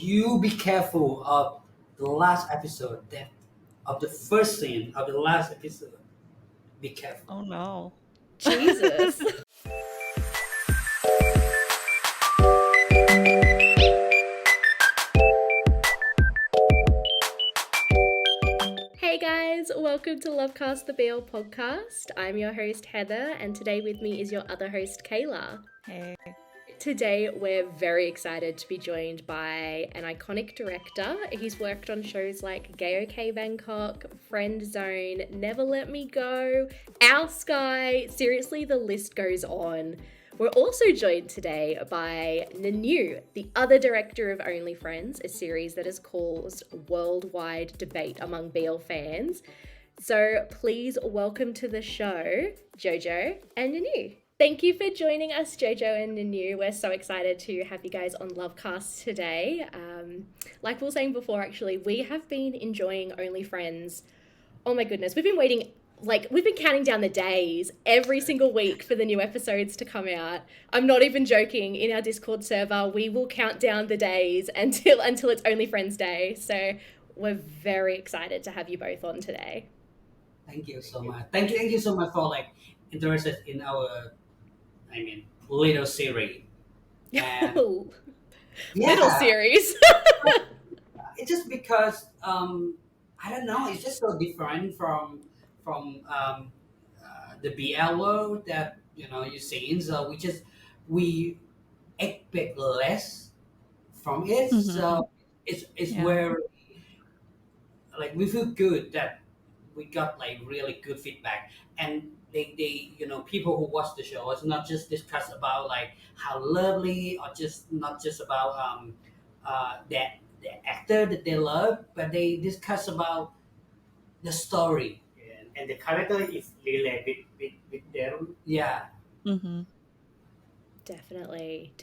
you be careful of the last episode, that of the first scene of the last episode. Be careful. Oh no. Jesus. Hey guys, welcome to Lovecast the podcast. I'm your host Heather, and today with me is your other host Kayla. Hey. Today we're very excited to be joined by an iconic director. He's worked on shows like Gay OK Bangkok, Friend Zone, Never Let Me Go, Our Sky. Seriously, the list goes on. We're also joined today by Ninew, the other director of Only Friends, a series that has caused worldwide debate among BL fans. So please welcome to the show, Jojo and Ninew. Thank you for joining us, Jojo and Ninew. We're so excited to have you guys on Lovecast today. Like we were saying before, actually, we have been enjoying Only Friends. Oh my goodness, we've been counting down the days every single week for the new episodes to come out. I'm not even joking. In our Discord server, we will count down the days until it's Only Friends Day. So we're very excited to have you both on today. Thank you so much. Thank you so much for interested in our, little series. And Little series. It's just because I don't know. It's just so different from the BL world that you see. So we expect less from it. Mhm. So it's Yeah. where we feel good that we got really good feedback, and they people who watch the show, it's not just discuss about how lovely, or just not just about that the actor that they love, but they discuss about the story. And the character is related with them. Yeah. Mhm. Definitely.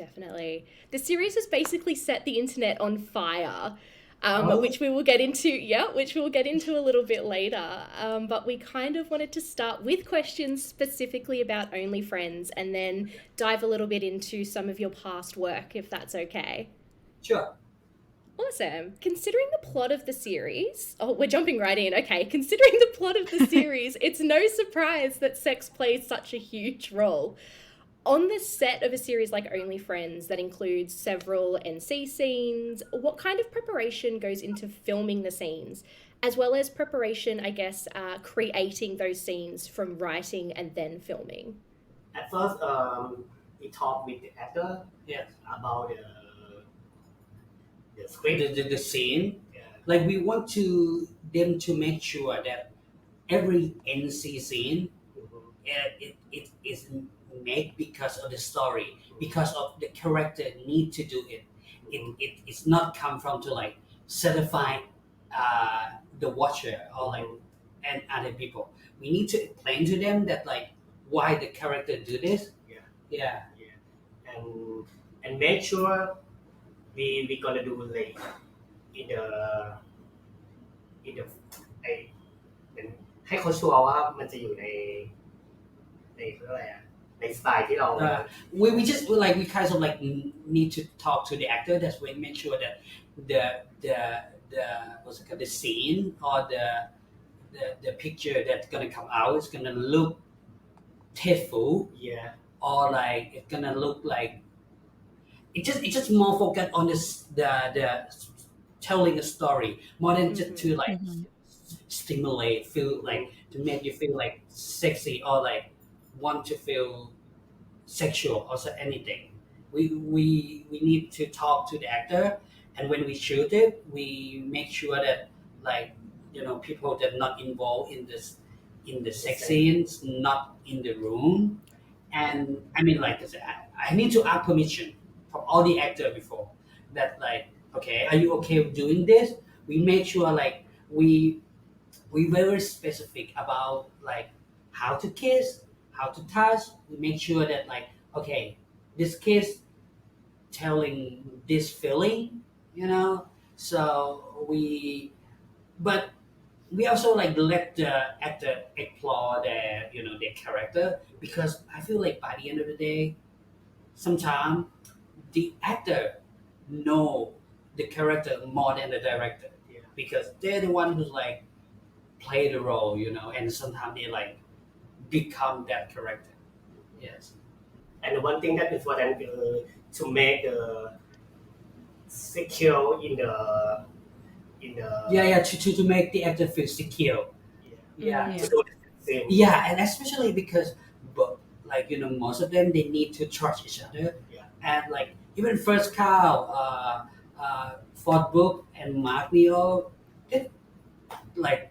The series has basically set the internet on fire, Oh. which we will get into. Yeah, which we will get into a little bit later. But we kind of wanted to start with questions specifically about Only Friends, and then dive a little bit into some of your past work, if that's okay. Sure. Awesome. Considering the plot of the series, we're jumping right in. Okay, considering the plot of the series, it's no surprise that sex plays such a huge role. On the set of a series like Only Friends that includes several NC scenes, what kind of preparation goes into filming the scenes, as well as preparation, I guess, creating those scenes from writing and then filming? At first, we talked with the actor Yes. about the script. The scene, Yeah. we want them to make sure that every NC scene, it is made because of the story, because of the character need to do it. It's not come from to certify the watcher, or and other people. We need to explain to them that why the character do this. Yeah. Yeah. And make sure we gonna do in the ไอเป็นให้เขาชัวร์ว่ามันจะอยู่ในอะไรอะในสไตล์ที่เรา We just we kind of need to talk to the actor. That's when make sure that the what's it called, the scene, or the picture that's gonna come out is gonna look tasteful, yeah or it's gonna look like it's just more focused on the telling a story more than just to Mhm. stimulate, feel to make you feel sexy, or want to feel sexual or anything. We need to talk to the actor, and when we shoot it, we make sure that people that not involved in the sex scenes, not in the room. And I said, I need to ask permission from all the actors before that, okay, are you okay with doing this? We make sure we very specific about how to kiss, how to touch. We make sure that okay, this kiss telling this feeling, so but we also let the actor explore their character, because I feel by the end of the day, sometimes the actor know the character more than the director Yeah. because they're the one who's like play the role, and sometimes they like become that character. Yes. And one thing that is important to make the secure Yeah, to make the actor feel secure. Yeah. to do the same. Yeah, and especially because, but like most of them they need to trust each other. Yeah. And like even first Carl, Ford Book, and Mark Neo, it like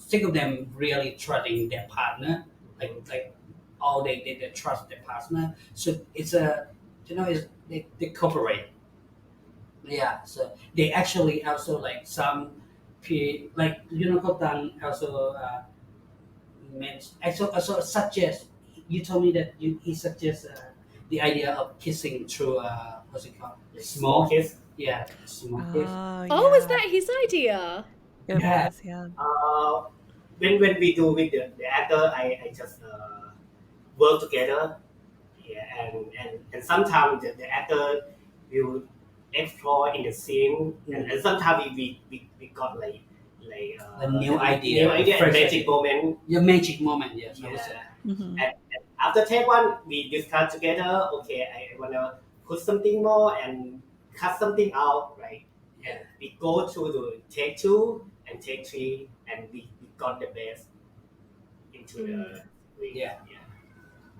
think of them really trusting their partner, like all they trust their partner. So it's a it's they cooperate. Yeah, so they actually also like some, like Kotan also also suggest. You told me that he suggests the idea of kissing through what's it called? Small kiss. Yeah, small kiss. Oh, was that his idea? It Yeah. was, yeah. When we do with the actor, I just work together. Yeah, and sometimes the actor will explore in the scene, and sometimes we got like A new idea, new idea, and fresh magic idea. moment. Your magic moment, yes. I would say. Yeah. Mhm. And after take one, we discuss together. Okay, I wanna put something more and cut something out, right? And we go to the take 2 and take 3, and we got the best into the screen. Yeah.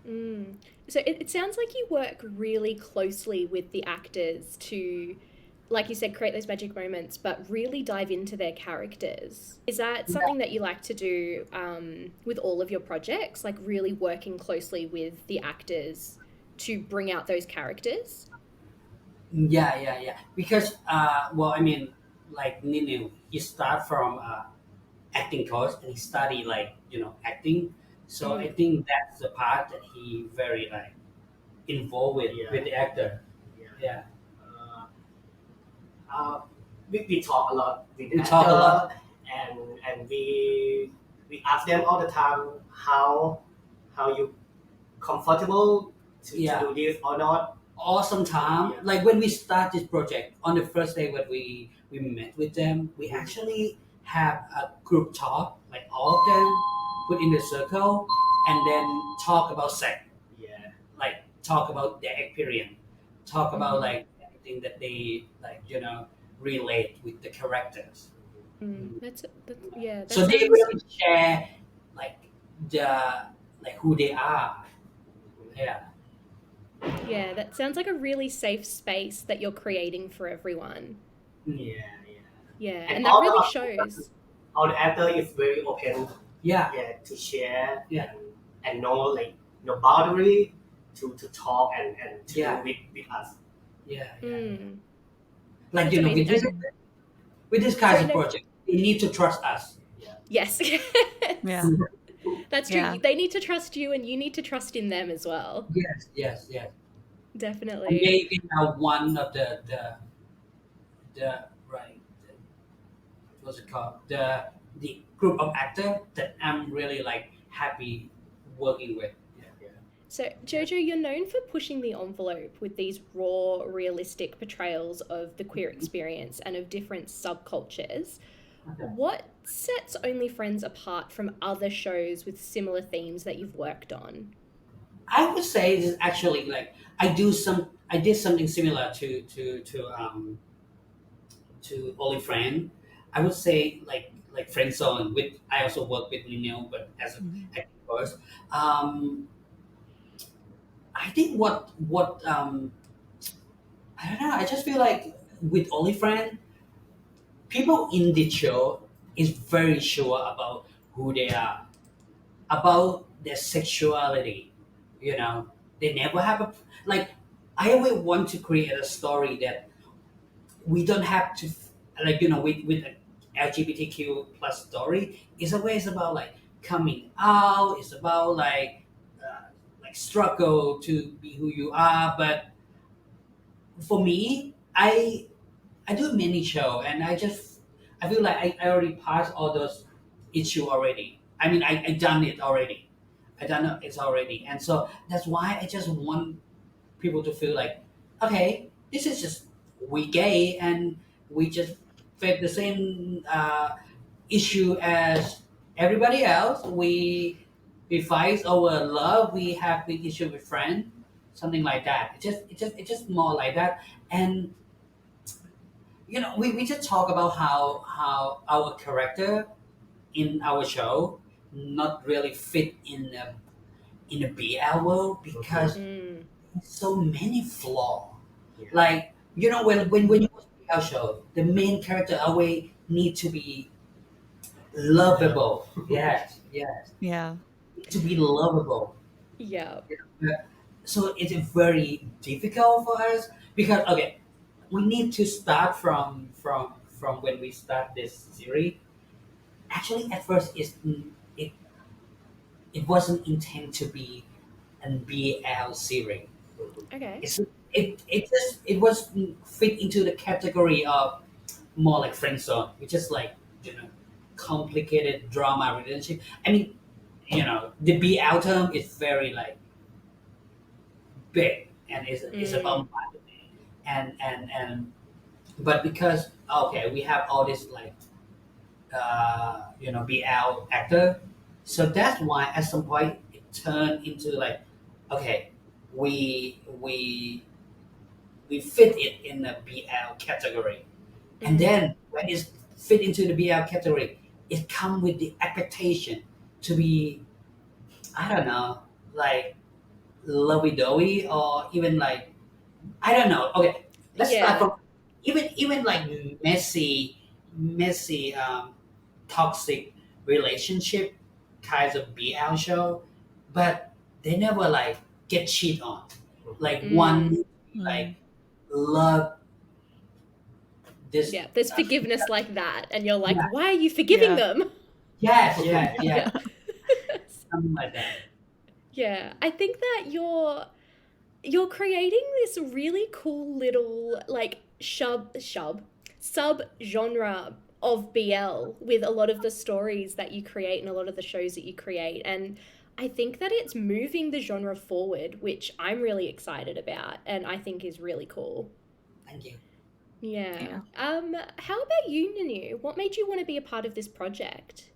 Mm. So it sounds like you work really closely with the actors to, like you said, create those magic moments, but really dive into their characters. Is that something that you like to do with all of your projects, like really working closely with the actors to bring out those characters? Yeah. Because well, I mean, like Ninu, he start from acting course and he study like acting. So I think that's the part that he very like involved with the actor. Yeah. Uh, we talk a lot with the We talk a actor, lot. and we ask them all the time how you comfortable to Yeah. do this or not. Awesome time. Yeah. Like when we start this project on the first day when we met with them, we actually have a group talk, like all of them put in the circle and then talk about sex, Yeah. like talk about their experience, talk about like everything that they like relate with the characters. That's yeah. That So they sounds- really share like who they are. Yeah. Yeah, that sounds like a really safe space that you're creating for everyone. Yeah. Yeah, And and that all really of- shows. All the actor is very open. Yeah. Yeah, to share. Yeah. And no like no boundary to talk and to Yeah. do with us. Yeah. Mm. Like That's amazing. with this kind So, of project, they need to trust us. Yes. Yeah. That's true. Yeah. They need to trust you and you need to trust in them as well. Yes. And Definitely. they are one of the right. What's it called? The group of actors that I'm really like happy working with. So, Jojo, you're known for pushing the envelope with these raw, realistic portrayals of the queer experience and of different subcultures. Okay. What sets Only Friends apart from other shows with similar themes that you've worked on? I would say this is actually like I did something similar to Only Friend. I would say like Friend Zone. With I also work with Nino, but as an acting course. I think what I don't know. I just feel like with Only Friend, people in the show is very sure about who they are, about their sexuality. They never have a like. I always want to create a story that we don't have to like with an LGBTQ plus story. It's always about like coming out. It's about like struggle to be who you are. But for me, I do many show and I feel like I already passed all those issue already. I mean I done it already. I done it already, and so that's why I just want people to feel like, okay, this is just we gay and we just face the same issue as everybody else. We fight over love. We have big issue with friends, something like that. It's just more like that. And we just talk about how our character in our show not really fit in a BL world because Mm. so many flaw. Yeah. Like when you watch BL show, the main character always need to be lovable. Yes, yes, Yeah. to be lovable. Yeah. So it's very difficult for us because okay, we need to start from when we start this series. Actually, at first, it it wasn't intended to be an BL series. Okay. It was fit into the category of more like friend zone, which is like complicated drama relationship. I mean, the BL term is very like big and it's about marketing and but because okay we have all this like BL actor, so that's why at some point it turned into like okay we we fit it in the BL category. And then when it's fit into the BL category, it come with the expectation to be, I don't know, like lovey-dovey or even like, I don't know. Okay, let's start Yeah. from even like messy, toxic relationship kinds of BL show, but they never like get cheat on. Like one like Mm. love this. Yeah. There's forgiveness like that, and you're like, Yeah. why are you forgiving Yeah. them? Yes, yes, Yeah. yes, something like that. Yeah. I think that you're creating this really cool little like sub genre of BL with a lot of the stories that you create and a lot of the shows that you create. And I think that it's moving the genre forward, which I'm really excited about and I think is really cool. Thank you. Yeah. Yeah. How about you, Nanu? What made you want to be a part of this project?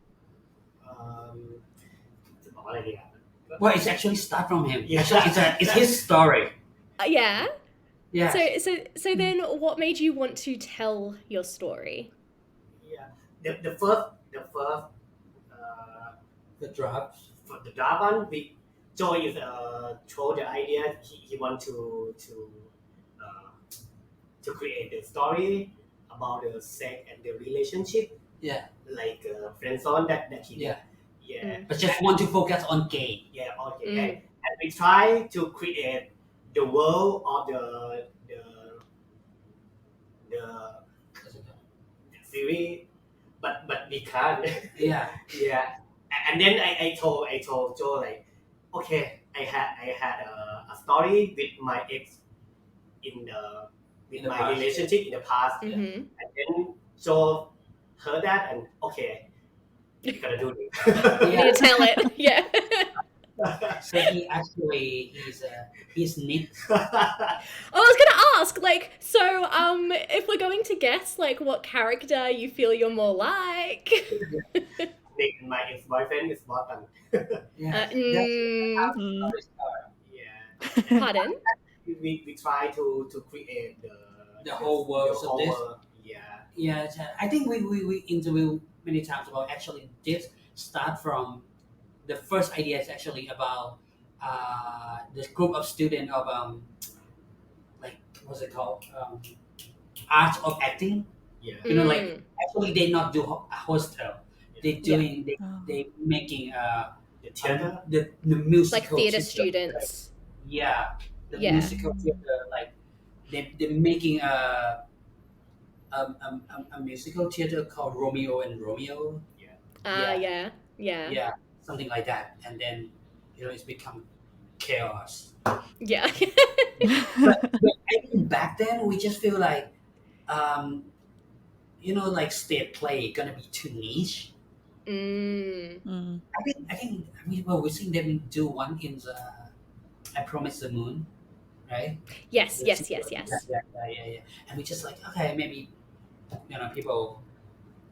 Already. Well, it's actually start from him. Yeah. Actually, it's his story. Yeah. Yeah. So then what made you want to tell your story? Yeah. The first The drops. for the draft one, Joy is throw the idea. He want to create the story about the sex and the relationship, Yeah. like friend zone that he Yeah. yeah But just want to focus on gay. yeah okay Mm. and we try to create the world of the series, but we can't. Yeah. Yeah, and then I told Joe like, okay, I had a story with my ex in the with In the my past. relationship in the past, Mhm. and then Joe heard that and okay, you gotta do this. You need to tell it. Yeah. So he's Nick. I was gonna ask, like, so if we're going to guess like what character you feel you're more like. Nick, my ex-boyfriend is Boston. Yeah. Mm, Mm. Yeah, pardon? we try to create The whole world the of whole this. world. Yeah. Yeah, I think we interview many times about actually this start from the first idea is actually about this group of students of like what's it called art of acting. Yeah. Like actually they not do a hostel. They doing Oh. they making The theater. the musical Like theater theater. students. Yeah, the Yeah. musical theater like they're making a musical theater called Romeo and Romeo. Yeah. Yeah. Yeah, something like that, and then it's become chaos. Yeah. But I think back then we just feel like um, like state play gonna be too niche. Mm. Mm. We seen them do one in the I Promise the Moon, right? Yes. Yeah, yeah. And we just like okay maybe people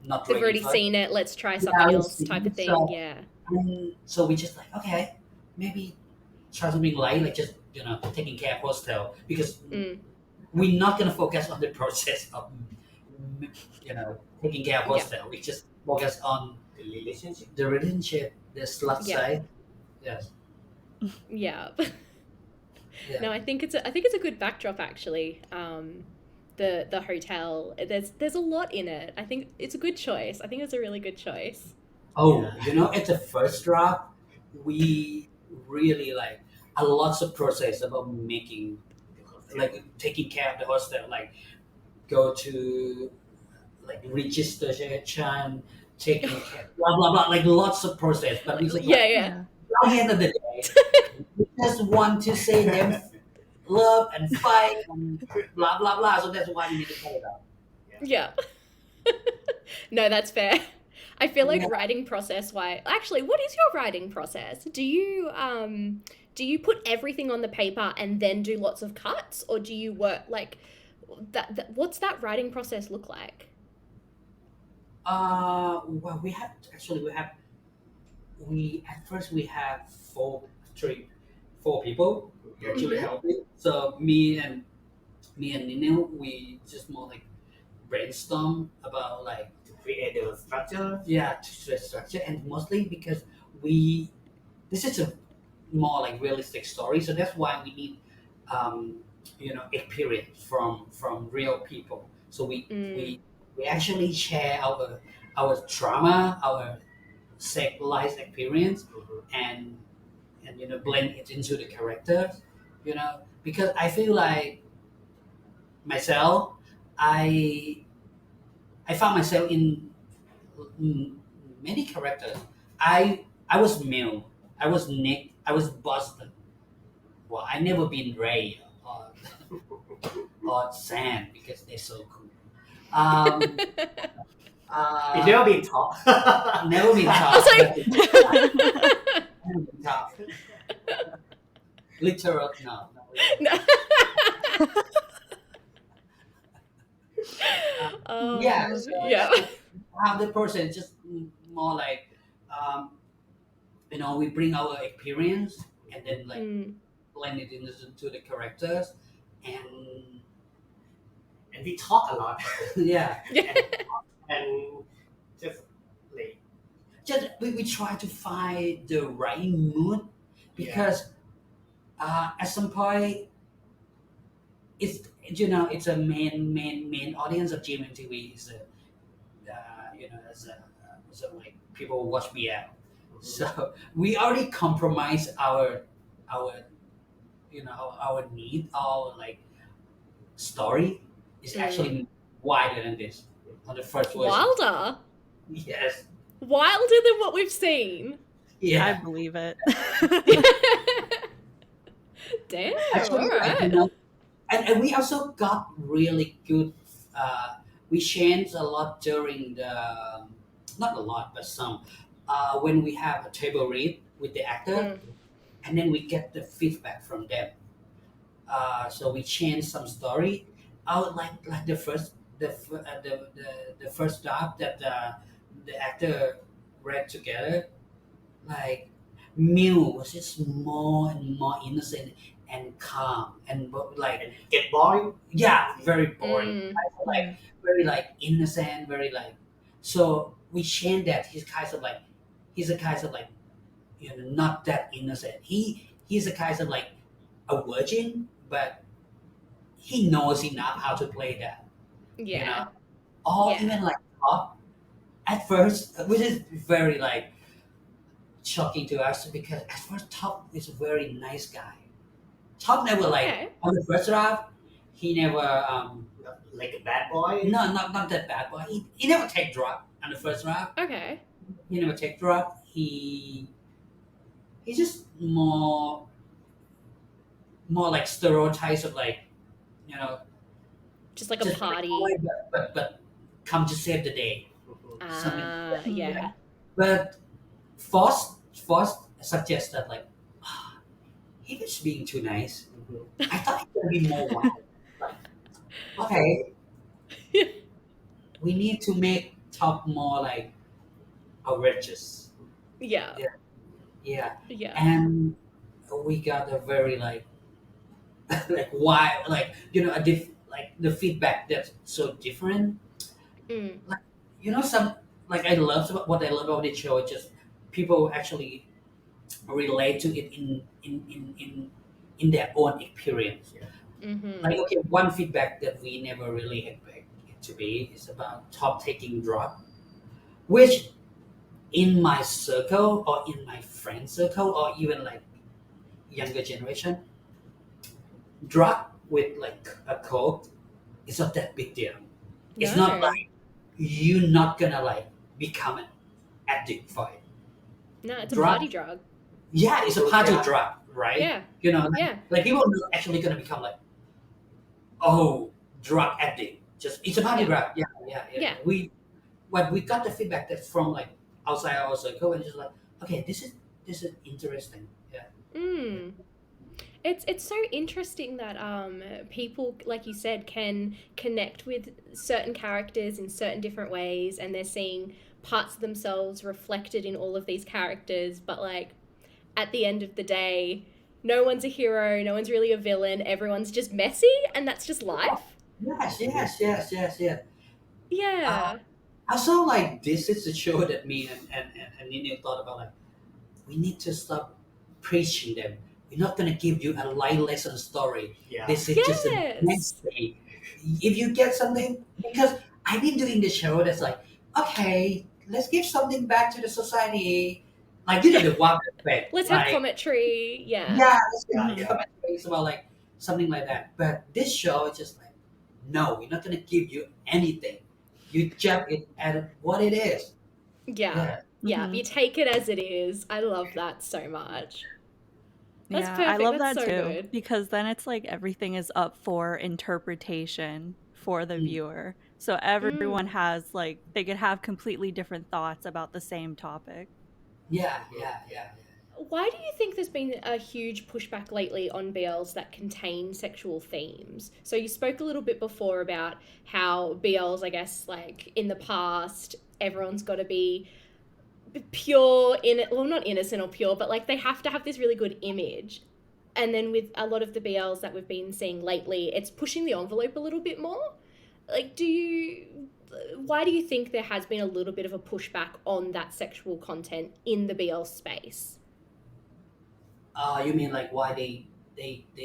not They've ready already for it. seen it. Let's try Yeah, something let's else, see. type of thing. So, Yeah. so we just like, okay, maybe try something light, like just taking care of hostel, because Mm. we're not gonna focus on the process of taking care of Yeah. hostel. We just focus on the relationship, the slut Yeah. side. Yes. Yeah. Yeah. No, I think it's a good backdrop actually. The hotel. There's a lot in it. I think it's a good choice. I think it's a really good choice. Oh, Yeah. at the first draft, we really like a lots of process about making, like taking care of the hostel, like go to like registration, taking care, blah blah blah, like lots of process. But we just like, Yeah, yeah. Yeah. at the end of the day, we just want to say them love and fight and blah blah blah. So that's why we need to cut it out. Yeah. No, that's fair. I feel like Yeah. writing process why actually, what is your writing process? Do you put everything on the paper and then do lots of cuts, or do you work like that what's that writing process look like? Well, we at first we have four people actually Mhm. helping. So me and Nino, we just more like brainstorm about like to create the structure. to structure, and mostly because we this is a more like realistic story, so that's why we need um, experience from real people. So Mm. we actually share our trauma, our life experience, and blend it into the characters. Because I feel like myself, I I found myself in mm, many characters. I was Mel. I was Nick. I was Boston. Well, I never been Ray or Sam because they're so cool. Um, It uh, never been taught. never been I tough. was Never been tough. Literal, no. No. Yeah, so Yeah. how the person is just more like, um, we bring our experience and then like Mm. blend it into the characters, and And we talk a lot. yeah, And just like just we try to find the right mood, because at some point it's a main audience of GMMTV is as a like people who watch BL. So we already compromise our our need, our like story is actually wider than this on the first version. Wilder. Yes. Wilder than what we've seen. I Yeah. believe it. Damn. Actually, All like, right. and we also got really good. We changed a lot during not a lot, but some. When we have a table read with the actor, and then we get the feedback from them. So we change some story. Out like the first draft that the actor read together. Like Mew was just more and more innocent and calm and like get boring. yeah, very boring. Mm. Like very like innocent, very like. So we changed that. He's a kind of like not that innocent. He's a kind of like a virgin, but he knows enough how to play that. Yeah. Or Yeah. even like Top at first, which is very like shocking to us because at first Top is a very nice guy. Top never like Okay. on the first draft, he never Like a bad boy. no not that bad, but he never take drug on the first draft. Okay. He never take drug. He's just more like stereotypes of like you know Just like a just party. but come to save the day. Yeah. But Foss suggests that like he was being too nice. I thought he would be more wild. Like, okay, we need to make talk more like outrageous. Yeah. Yeah, yeah, Yeah. and we got a very like like why like like the feedback that's so different. Mm. Like some like I love what I love about the show is just people actually relate to it in their own experience. Mm-hmm. Like okay, one feedback that we never really expect it to be is about top taking drug, which in my circle or in my friend circle or even like younger generation, drug with like a coke is not that big deal. It's not No. like you're not gonna like become an addict for it. No, it's a Drug, party drug. yeah, it's a party Yeah. drug, right? Yeah. Like, Yeah. like people are not actually gonna become like, oh, drug addict. Just it's a party Yeah. drug. Yeah, yeah, yeah. Yeah. We got the feedback that's from like outside our circle and just like, okay, this is interesting. Yeah. Mm. It's so interesting that people, like you said, can connect with certain characters in certain different ways, and they're seeing parts of themselves reflected in all of these characters. But like at the end of the day, no one's a hero, no one's really a villain. Everyone's just messy, and that's just life. Yes, yes, yes, yes, yes. Uh, Yeah. also, like this is the show that me and Nino thought about. Like, we need to stop preaching them. We're not gonna give you a life lesson story. Yeah. This is just a Yes. next day. If you get something, because I've been doing the show that's like, okay, let's give something back to the society. Like the wow effect, Let's have like commentary. Yeah. yeah, let's Yeah. give Yeah. commentaries about like something like that. But this show is just like, no, we're not gonna give you anything. You jump it at what it is. Yeah. Yeah. Yeah. Mhm. You take it as it is. I love that so much. That's Yeah, I perfect. love That's that so too good. because then it's like everything is up for interpretation for the Mm. viewer. So everyone Mm. has like they could have completely different thoughts about the same topic. Yeah, yeah, yeah. Why do you think there's been a huge pushback lately on BLs that contain sexual themes? So you spoke a little bit before about how BLs, I guess, like in the past, everyone's got to be pure in it. Well, not innocent or pure, but like they have to have this really good image. And then with a lot of the BLs that we've been seeing lately, it's pushing the envelope a little bit more. Like, why do you think there has been a little bit of a pushback on that sexual content in the BL space? You mean like why they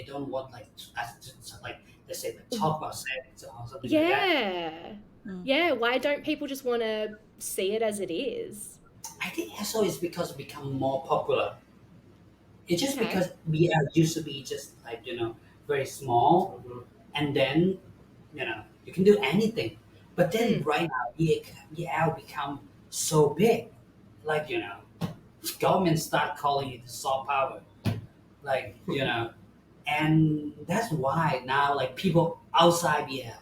don't want like us to like let's say like talk about sex or something like that? Yeah. Mm. Yeah, why don't people just want to see it as it is? I think also it's because it become more popular. It's just Okay. because BL used to be just like very small, Mhm. and then you can do anything. But then Mm. right now BL become so big, like government start calling it soft power, like and that's why now like people outside BL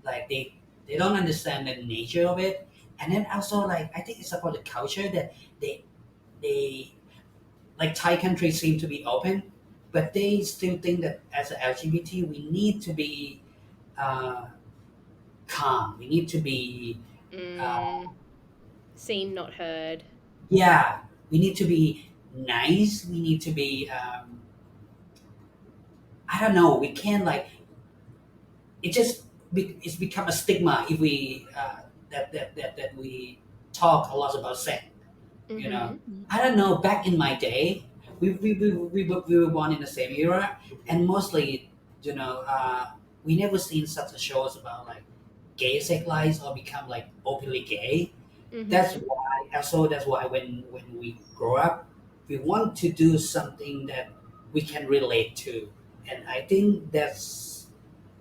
like they don't understand the nature of it, and then also like I think it's about the culture that they like Thai countries seem to be open, but they still think that as a LGBT we need to be uh, calm. We need to be uh, Mm. Seen, not heard. yeah. We need to be nice. We need to be I don't know. We can't like it's become a stigma if we that we talk a lot about sex. You know, Mm-hmm. I don't know. Back in my day, we were born in the same era, and mostly, we never seen such a shows about like gay sex lives or become like openly gay. That's Mm-hmm. why. Also, that's why when we grow up, we want to do something that we can relate to, and I think that's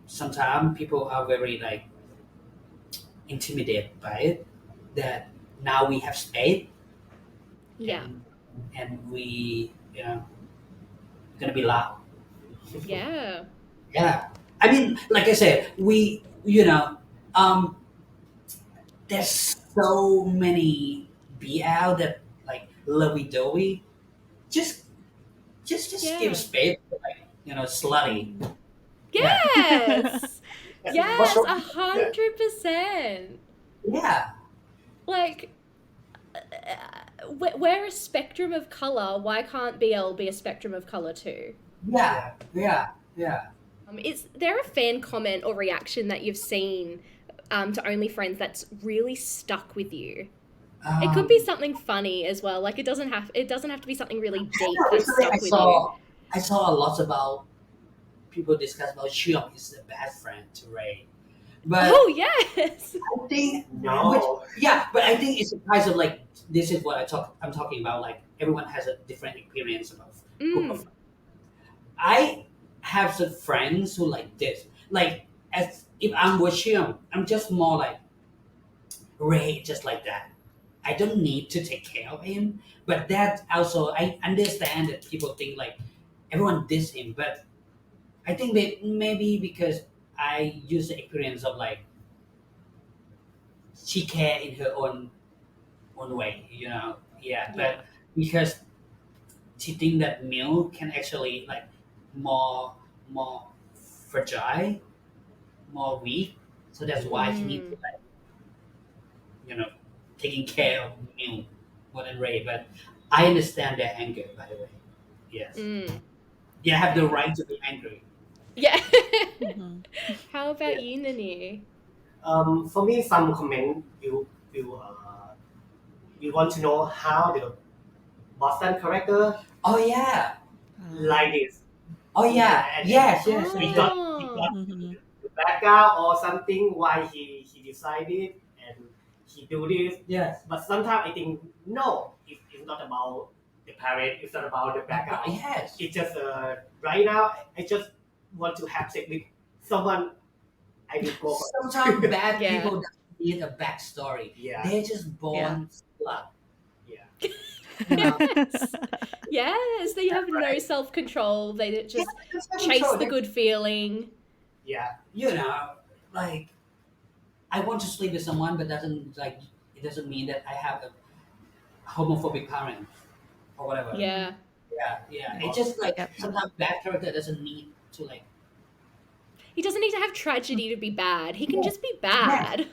sometimes people are very like intimidated by it. That now we have space Yeah. and we gonna be loud. Yeah. Yeah, I mean, like I said, we um, there's so many BL that like lovey dovey. Just just give Yeah. space for like slutty. Mhm. Yeah. Yes. What's Yes, wrong? a hundred percent. Yeah, Like, we're a spectrum of color. Why can't BL be a spectrum of color too? yeah, yeah, yeah. Is there a fan comment or reaction that you've seen to OnlyFriends that's really stuck with you? It could be Um, something funny as well. Like it doesn't have to be something really deep yeah, that's recently stuck with you. I saw a lot about people discuss about Shiok is the best friend to Ray, but Oh yes. I think No. yeah, but I think it's a kind of like this is what I'm talking about. Like everyone has a different experience about group of. Mm. I have some friends who like this. Like as if I'm with him, I'm just more like Ray, just like that. I don't need to take care of him, but that also I understand that people think like everyone diss him, but I think that maybe because I use the experience of like she care in her own way, you know. Yeah, Yeah. but because she think that milk can actually like more fragile, more weak, so that's why she needs to like you know taking care of milk more than Ray. But I understand their anger, by the way. Yes, Mm. you have the right to be angry. Yeah. Mhm. How about Yeah. you, Nanu? For me, some comment you want to know how the Boston character Oh yeah, like this. oh yeah, And yes, Oh. yes, he yes. got Mhm. the background or something why he decided and he do this. Yes. But sometimes I think no, it's not about the parent. It's not about the background. Yes. It's just right now I just want to have sex with someone. I will go for Sometimes bad Yeah. people don't need a backstory. yeah They're just born slut. yeah. You know? Yes, they have no self-control. They just chase the good feeling. Yeah. You know, like I want to sleep with someone, but doesn't like it doesn't mean that I have a homophobic parent or whatever. Yeah. Yeah. It's just like Yep. sometimes bad character doesn't need to like. He doesn't need to have tragedy to be bad. He can Yeah. just be bad.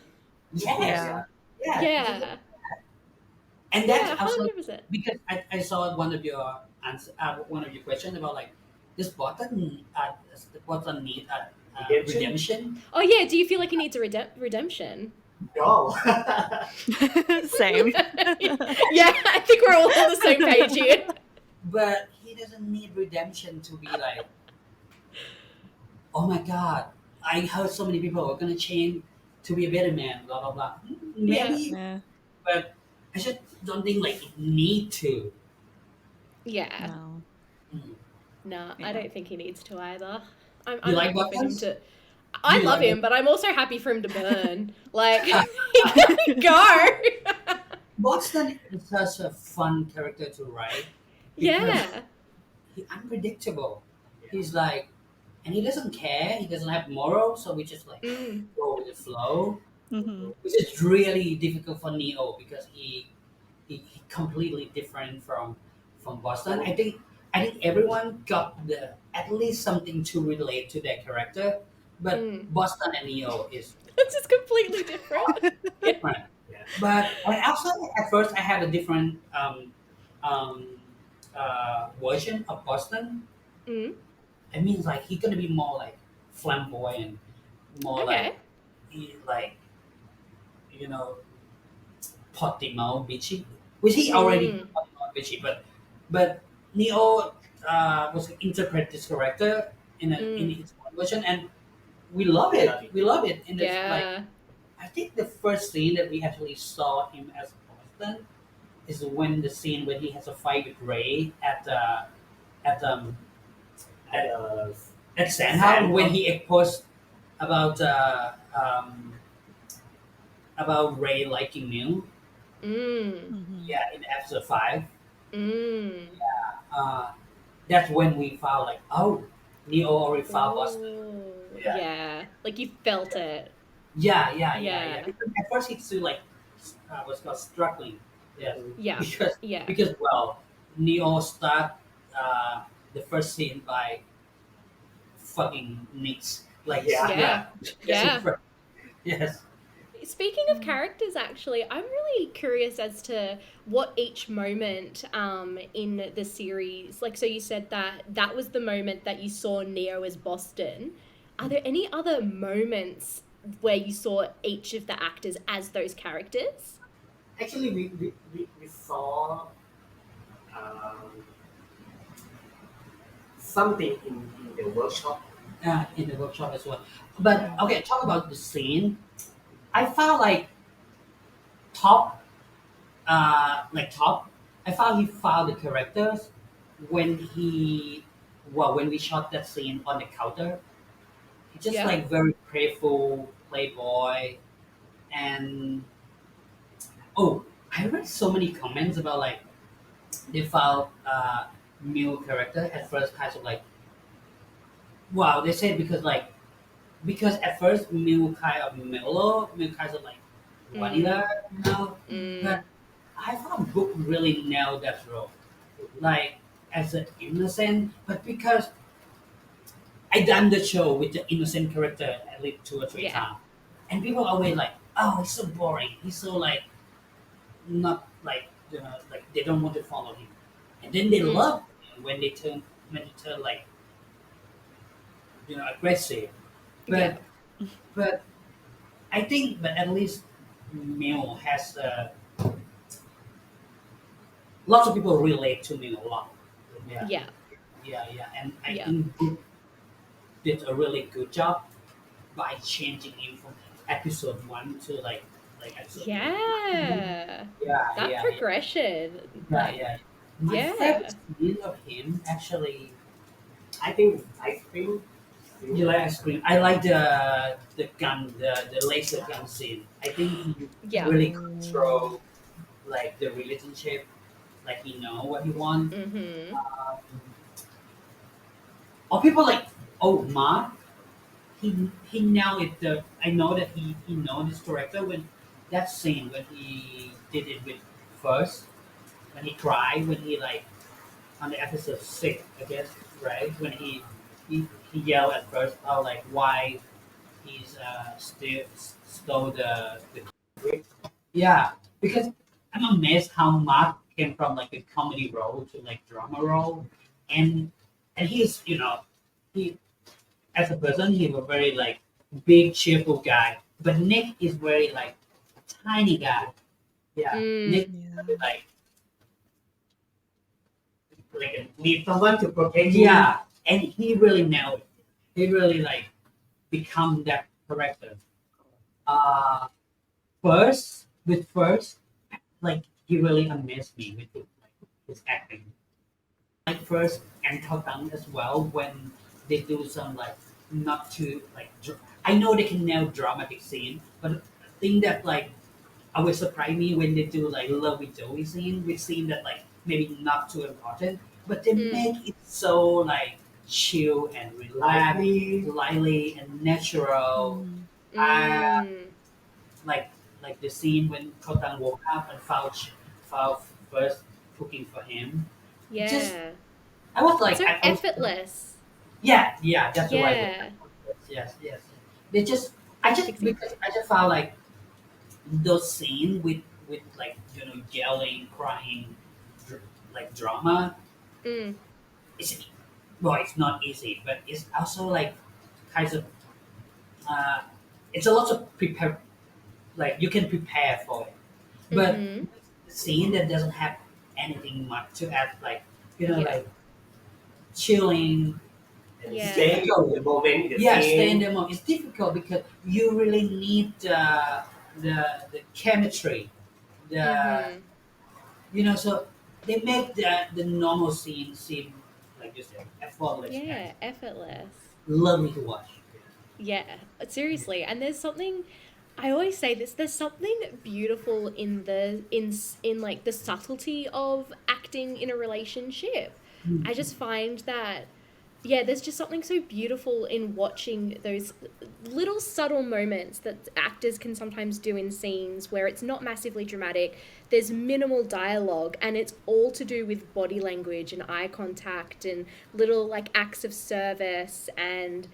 Yes. Yeah. Yeah. And Yeah, that's also 100%. because I saw one of your answer, one of your questions about like this button need a Redemption? redemption. Oh yeah, do you feel like he needs a redemption? No. Same. Yeah, I think we're all on the same page here. But he doesn't need redemption to be like, oh my god, I heard so many people are gonna change to be a better man, blah blah blah. Maybe, Yeah. but I just don't think like it need to. Yeah. No. No, I Yeah. don't think he needs to either. I'm You like happy for him buttons? to. I You love like him, but I'm also happy for him to burn. Like, he can go. Boston is such a fun character to write. Yeah. He's unpredictable. He's like, and he doesn't care. He doesn't have morals, so we just like Mm. go with the flow, Mhm. which is really difficult for Neo because he completely different from Boston. I think everyone got the at least something to relate to their character, but Mm. Boston and Neo is It's just completely different. different. Yeah. But I also at first I had a different version of Boston. Mm. It means like he's gonna be more like flamboyant, more Okay. like you know potty mouth bitchy, which he already Mm. potty mouth bitchy, but Neo was interpret this character in Mm. his own version, and we love it. We love it. And it's like Yeah. I think the first scene that we actually saw him as Boston is when the scene when he has a fight with Ray at And, at Sandhouse when he exposed about about Ray liking Mew. Mm. Mhm. Yeah, in episode 5. Mm. Uh, that's when we found like, oh, Neo already found Boston. Ooh. Yeah. Yeah. Like you felt it. Yeah. Because at first he's still like what's called struggling. Yeah. Yeah. Because Yeah. well, Neo start the first scene by fucking Nix. Like Yeah. Yeah. Yeah. Yes. speaking of characters, actually, I'm really curious as to what each moment in the series, like, so you said that was the moment that you saw Neo as Boston. Are there any other moments where you saw each of the actors as those characters? Actually, we saw um, something in the workshop. In the workshop as well. But okay, talk about the scene. I found like top, top. I found he found the characters when when we shot that scene on the counter. He just Yeah. like very playful, playboy, and oh, I read so many comments about like they found male character at first kind of like wow. They said because at first Mew kind of mellow, Mew kind of like Mm. vanilla, you know. Mm. But I thought book really nailed that role, like as an innocent, but because I done the show with the innocent character at least 2 or 3 Yeah. times, and people always like, oh, he's so boring. He's so like not like like they don't want to follow him, and then they Mm. love him when he turn like aggressive, Yeah. but but I think, but at least Mel has lots of people relate to Mel a lot. Yeah, Yeah. and I Yeah. think Book did a really good job by changing him from episode 1 to like episode 3. Yeah. Yeah, That yeah, yeah, progression, yeah, like, yeah. My yeah. favorite scene of him actually, I think ice cream. you like ice cream. I like the gun, the laser gun scene. I think he Yeah. really control like the relationship. Like he know what he want. Mm-hmm. Or people like, oh, Mark, he know it. I know that he know this director when that scene when he did it with first when he cried when he like on the episode 6 I guess, right, when he yelled at first about like why he's still stole the yeah, because I'm amazed how Mark came from like a comedy role to like drama role, and he's he as a person he's a very like big cheerful guy, but Nick is very like tiny guy. Yeah, Mm. Nick is Yeah. very, like Need someone to protect you. yeah, and he really nailed it. He really like become that character. Uh, first, like he really amazed me with his acting. Like first and Tang as well when they do some like not too like I know they can nail dramatic scene, but the thing that like always surprise me when they do like lovey dovey scene with scene that like maybe not too important, but they Mm. make it so like chill and relaxed, lively and natural. Uh, Mm. like the scene when Kotan woke up and found first cooking for him. Just Yeah. I was It's like so I was effortless. yeah, that's the right word. Yeah. Yes. They just I just Exactly. because I just found like those scenes with like yelling, crying, like drama. Mm. It's well, it's not easy, but it's also like kind of uh, it's a lot of prepare. Like you can prepare for it, but Mm-hmm. the scene that doesn't have anything much to add, like Yeah. like chilling. And Yeah. stay in the moment, the Yeah, stay in scene. the moment. It's difficult because you really need the chemistry, the Mm-hmm. so they make the normal scene seem like you said effortless and Yeah. Effortless. lovely to watch. Yeah, seriously. And there's something I always say this, there's something beautiful in in like the subtlety of acting in a relationship. I just find that yeah, there's just something so beautiful in watching those little subtle moments that actors can sometimes do in scenes where it's not massively dramatic, there's minimal dialogue, and it's all to do with body language and eye contact and little like acts of service and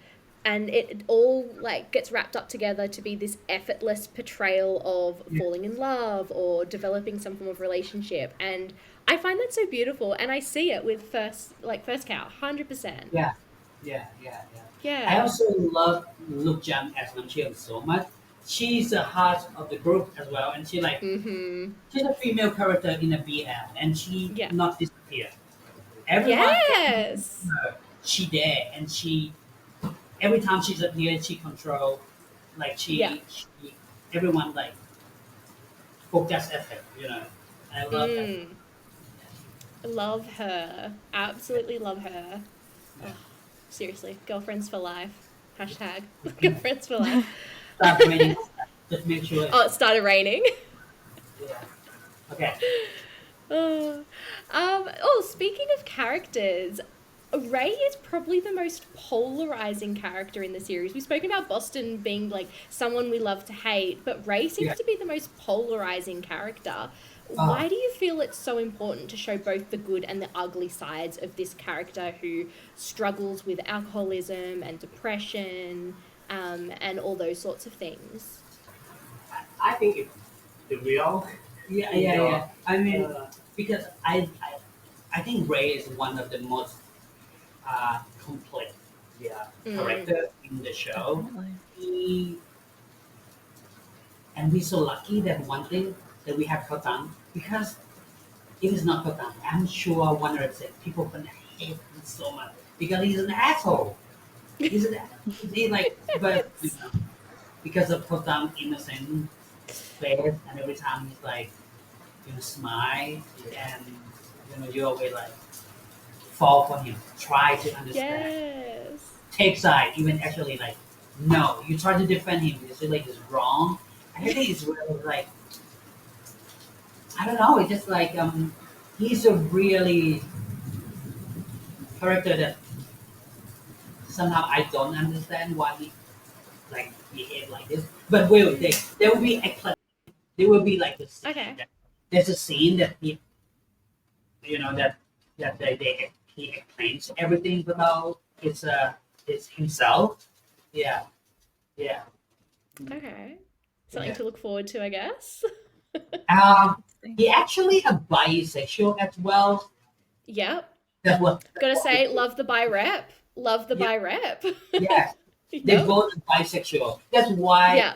and it all like gets wrapped up together to be this effortless portrayal of falling in love or developing some form of relationship. And I find that so beautiful, and I see it with First Cow, 100%. Yeah. I also love Luke Jung as Namcheon so much. She's the heart of the group as well, and she's a female character in a BL, and she not disappear. Everyone Yes. her, she there, and she every time she's appeared, she control, like she everyone like focus at her, I love that. Love her. Absolutely love her. Oh, seriously, girlfriends for life. Hashtag girlfriends for life. Start raining. Just make sure. Oh, it started raining. Yeah. Okay. Speaking of characters, Ray is probably the most polarizing character in the series. We've spoken about Boston being like someone we love to hate, but Ray seems to be the most polarizing character. Why do you feel it's so important to show both the good and the ugly sides of this character who struggles with alcoholism and depression, and all those sorts of things? I think it's the real. Yeah. I mean, because I think Ray is one of the most complete character in the show. And we're so lucky that one thing that we have Kotan, because if it's not Kotan, I'm sure 100% people gonna hate him so much because he's an asshole. He's but because of Kotan's innocent face, and every time he's like, smile, and you always like fall for him, try to understand, take side, even actually like, no, you try to defend him, you say like it's wrong. I think it's really like, I don't know, it's just like he's a really character that somehow I don't understand why he like behave like this. But there will be there will be like this. Okay. There's a scene that he, he explains everything about his himself. Yeah. Okay. Something to look forward to, I guess. He actually a bisexual as well. Yep. That's what. Gotta say, love the bi rep. Love the bi rep. Yeah. They're both bisexual. That's why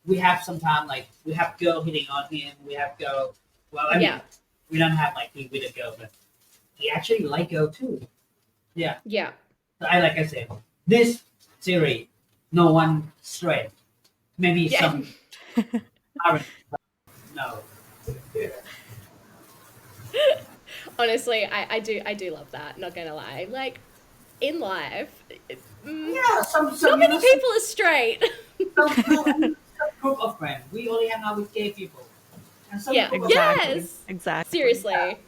we have sometimes like we have girl hitting on him. We have girl. Well, I mean, we don't have like he with a girl, but he actually like girl too. Yeah. Yeah. So like I said, this series, no one straight. Maybe some aren't. No. Honestly, I do love that. Not gonna lie. Like in life, some not many people are straight. some group of friends. We only hang out with gay people. And some Exactly.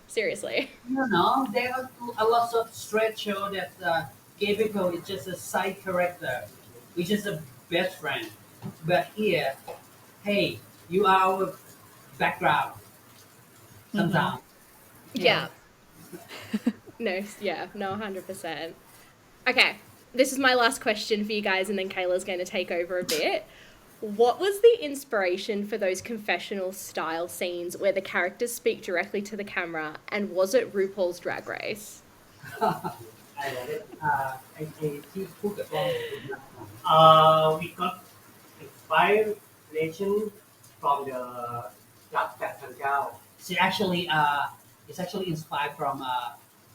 Seriously. There are a lot of straight show that gay people is just a side character. We're just a best friend. But here, hey, you are our background. Sometimes. Yeah. No, 100%. Okay, this is my last question for you guys, and then Kayla's going to take over a bit. What was the inspiration for those confessional style scenes where the characters speak directly to the camera, and was it RuPaul's Drag Race? I love it. We got inspiration from the Dark Directorial. It's actually inspired from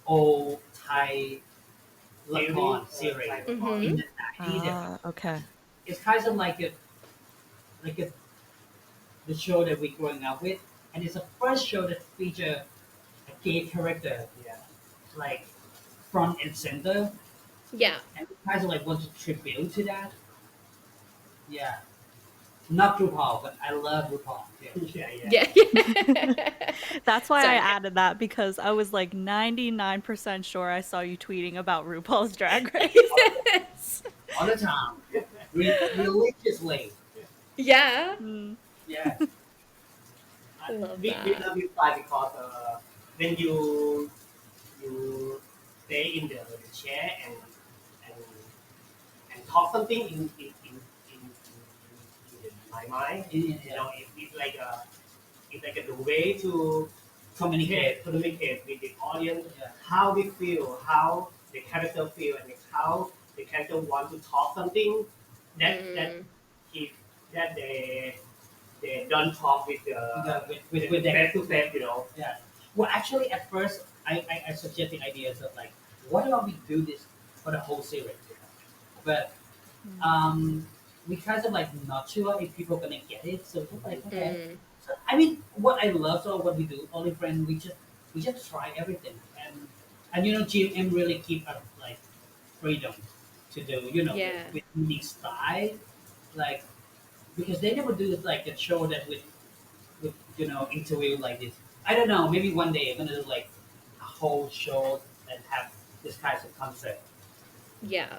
old Thai Lakon series in the 90s. Okay. It's kind of like the show that we're growing up with, and it's the first show that features a gay character, like front and center. Yeah. And we kind of like want to tribute to that. Yeah. Not RuPaul, but I love RuPaul. Yeah. That's why I added that, because I was like 99% sure I saw you tweeting about RuPaul's Drag Race. Yes. All the time. Religiously. Yeah. Yeah. I love we love you because when you stay in the chair and talk something in my mind. You know, it's like a way to communicate with the audience, how we feel, how the character feel, and how the character want to talk something that he that they don't talk with with the face to face, you know. Yeah. Well, actually, at first, I suggested ideas of like, what about we do this for the whole series? You know? But we kind of like not sure if people gonna get it. So we're like, okay. So, I mean, what I love or what we do, Only Friend, we just try everything, and you know, GM really keep us like freedom to do, you know, Yeah. with unique style, like because they never do like a show that with you know interview like this. I don't know. Maybe one day I'm gonna do like a whole show and have this kind of concept. Yeah.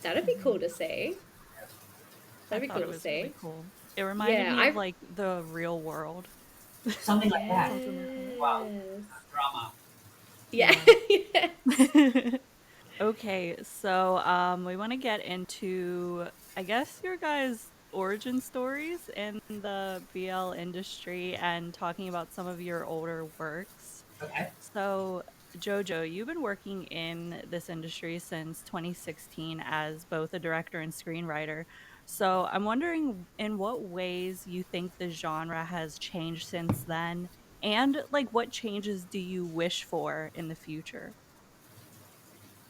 That'd be cool to see. I That'd be thought cool it to was really see. cool. It reminded Yeah, me of I like the real world. Something like that. Close in my heart. Wow, yes. drama. Yeah. Yeah. Okay, so we want to get into, I guess, your guys' origin stories in the BL industry and talking about some of your older works. Okay. So, Jojo, you've been working in this industry since 2016 as both a director and screenwriter. So, I'm wondering in what ways you think the genre has changed since then, and like what changes do you wish for in the future?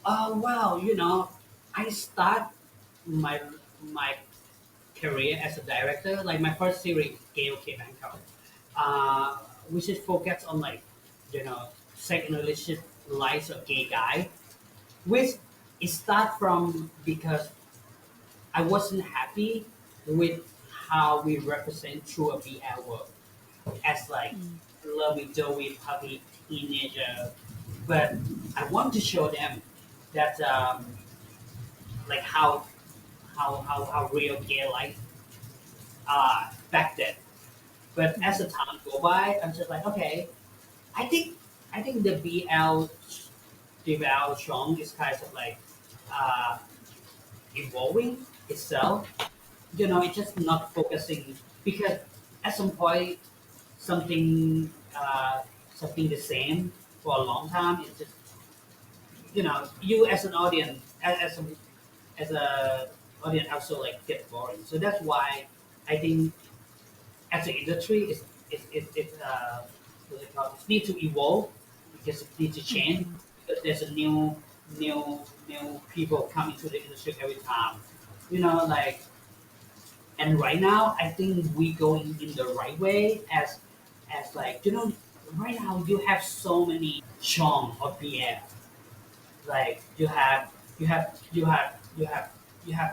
Well, you know, I start my my career as a director. Like my first series, KOK Bangkok, uh, which is focused on like, you know, second relationship lives of gay guy, which it start from because I wasn't happy with how we represent through a BL world as like Mm. lovey-dovey puppy teenager, but I want to show them that like how real gay life back then. But as the time go by, I'm just like, okay, I think I think the BL song is kind of like uh, evolving itself. You know, it's just not focusing because at some point something something the same for a long time. It's just you know you as an audience as a audience also like get boring. So that's why I think as an industry it's what's it called? It needs to evolve because it needs to change Mhm. because there's a new people coming to the industry every time. You know, like and right now I think we going in the right way as like you know right now you have so many charm of BL like you have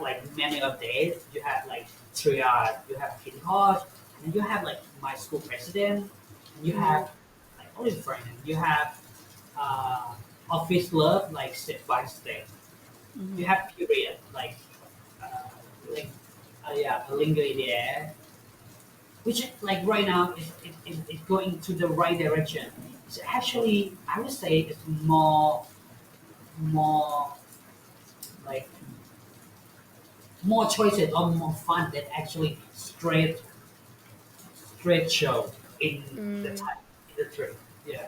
like many of days. You have like triad, you have King Hodge, and you have like my school president. And you have like only friend. You have uh, office love like step by step. You Mhm. have period uh, like yeah, a linger in the air, which like right now is going to the right direction. It's actually I would say it's more like more choices or more fun than actually straight show in the Mm, type industry. Yeah,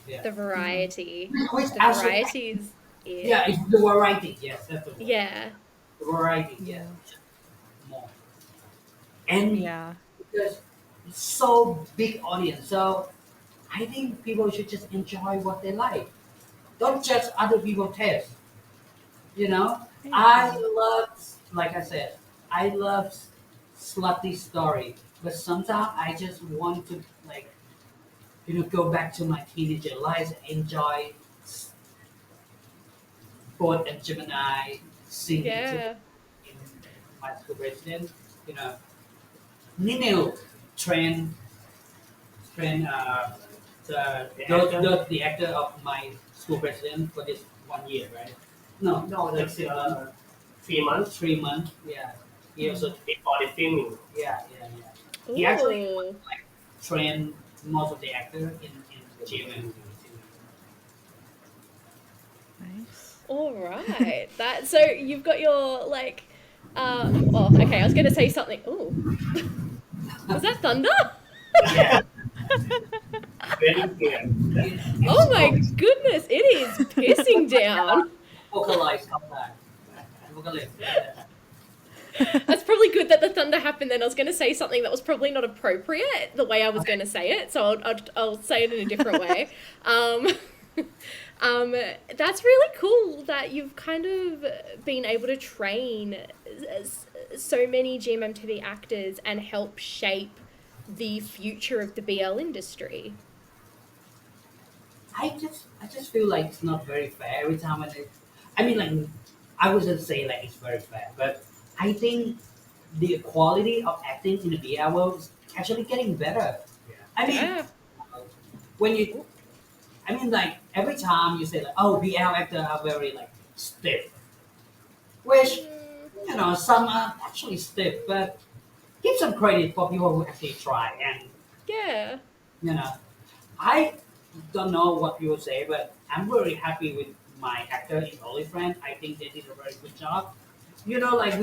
yeah. the Mhm. variety. Which The also variety is yeah, it. it's the variety. Yes, that's the word. Yeah. The variety. Yeah, Yeah. more and Yeah. because it's so big audience. So I think people should just enjoy what they like. Don't judge other people's taste. You know, I I agree. love, like I said, I love slutty story, but sometimes I just want to like, you know, go back to my teenager life and enjoy Ford and Gemini singing together Yeah. in my school president. You know, Nino train the actor of my school president for this 1 year, right? No, No, like that's 6 months. 3 months 3 months. Yeah. He Mm. also before the filming. yeah. He actually Ooh. like trained most of the actor in GMM. Nice. All right. That so you've got your like oh, okay, I was going to say something. Oh. Was that thunder? Yeah, very clear. It's Oh my supposed goodness, it is pissing down. vocalize sometimes. Vocalize. That's probably good that the thunder happened then. I was going to say something that was probably not appropriate the way I was going to say it, so I'll say it in a different way. Um, that's really cool that you've kind of been able to train so many GMMTV actors and help shape the future of the BL industry. I just feel like it's not very fair every time when I mean like I wouldn't say like it's very fair, but I think the quality of acting in the VR world is actually getting better. Yeah. I mean, Yeah. when you, I mean, like every time you say like, oh, BL actors are very like stiff, which some are actually stiff, but give some credit for people who actually try. And Yeah. you know, I don't know what people say, but I'm very happy with my actor in Only Friend. I think they did a very good job. Like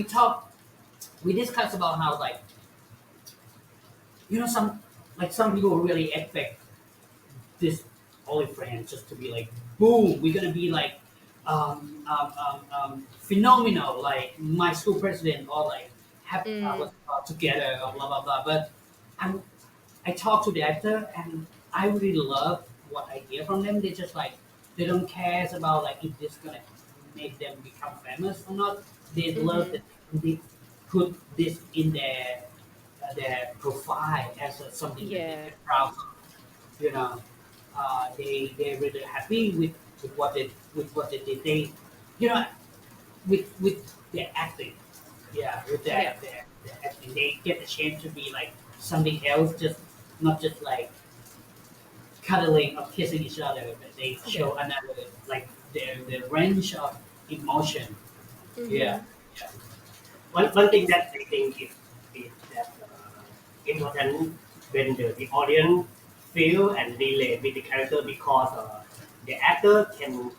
we discussed about how like some people really expect this Only Friend just to be like boom, we're gonna be like phenomenal, like my school president or like have Mm. was together or blah blah blah. But I'm I talk to the actor and I really love what I hear from them. They just like they don't care about like if this gonna make them become famous or not. They love Mhm. that they put this in their profile as something that they Yeah. feel proud of. You know, they're really happy with what they did. They, you know, with their acting. Yeah, with Yeah. their acting, they get the chance to be like something else, just not just like cuddling or kissing each other, but they Yeah. show another like their range of emotion. Yeah, Mhm. yeah, One thing that I think is that important when the audience feel and relate with the character because the actor can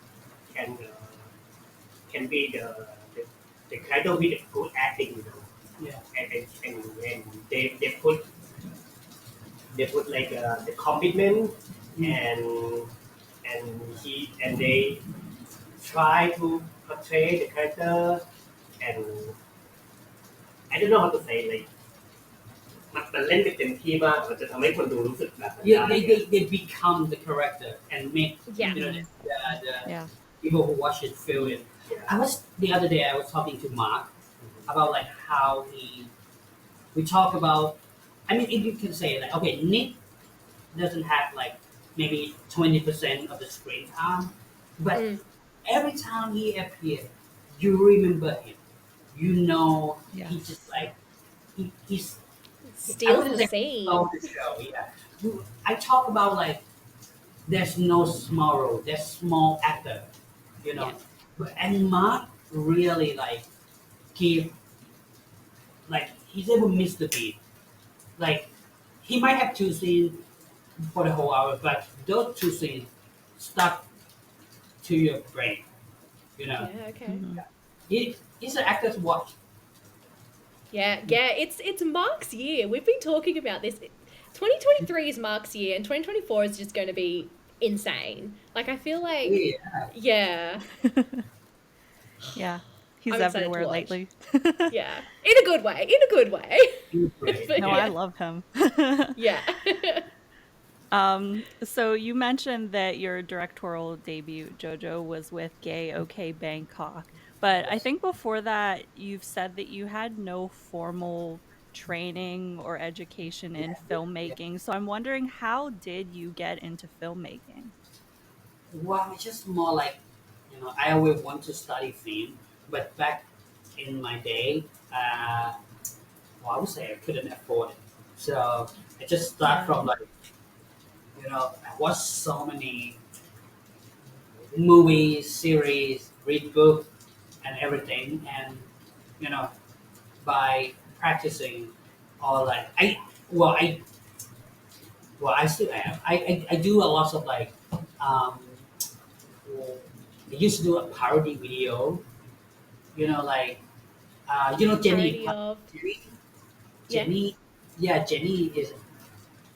be the character with a good acting, yeah, and they put like the commitment mm, and they try to portray the character and I don't know how to say like มันเล่นได้เต็มที่มากมันจะทำให้คนดูรู้สึกแบบนั้นyeah.ได้They,เนี่ย they they become the character and make Yeah. Mhm. the Yeah. people who watch it feel it. I was the other day. I was talking to Mark about like how we talk about. I mean, if you can say like, okay, Nick doesn't have like maybe 20% of the screen time, but Mm. every time he appears, you remember him. You know, he's Yes. just like he's. I Steals wouldn't the say stole scene. the show. Yeah, I talk about like there's no small role, there's small actor, you know. Yeah. And Mark really like give like he's able to miss the beat. Like he might have two scenes for the whole hour, but those two scenes stuck to your brain. You know, Yeah, okay. Mhm. he's an actor to watch. Yeah, yeah, it's Mark's year. We've been talking about this. 2023 is Mark's year and 2024 is just going to be insane. Like I feel like Yeah, yeah, Yeah. He's I'm excited to everywhere watch. lately. Yeah. In a good way. In a good way. he's great. But No, I yeah. love him. Yeah. So you mentioned that your directorial debut, Jojo, was with Gay OK Bangkok. But I think before that, you've said that you had no formal training or education in Yeah. filmmaking. So I'm wondering, how did you get into filmmaking? Well, it's just more like, I always want to study film, but back in my day, well, I would say I couldn't afford it. So I just start Yeah. from like, I watch so many movies, series, read books, and everything, and you know, by practicing, or like well, I, I still am. I do a lot of like, um, I used to do a parody video. Like Jenny. Parody of Jenny, yeah. Jenny, yeah, Jenny is.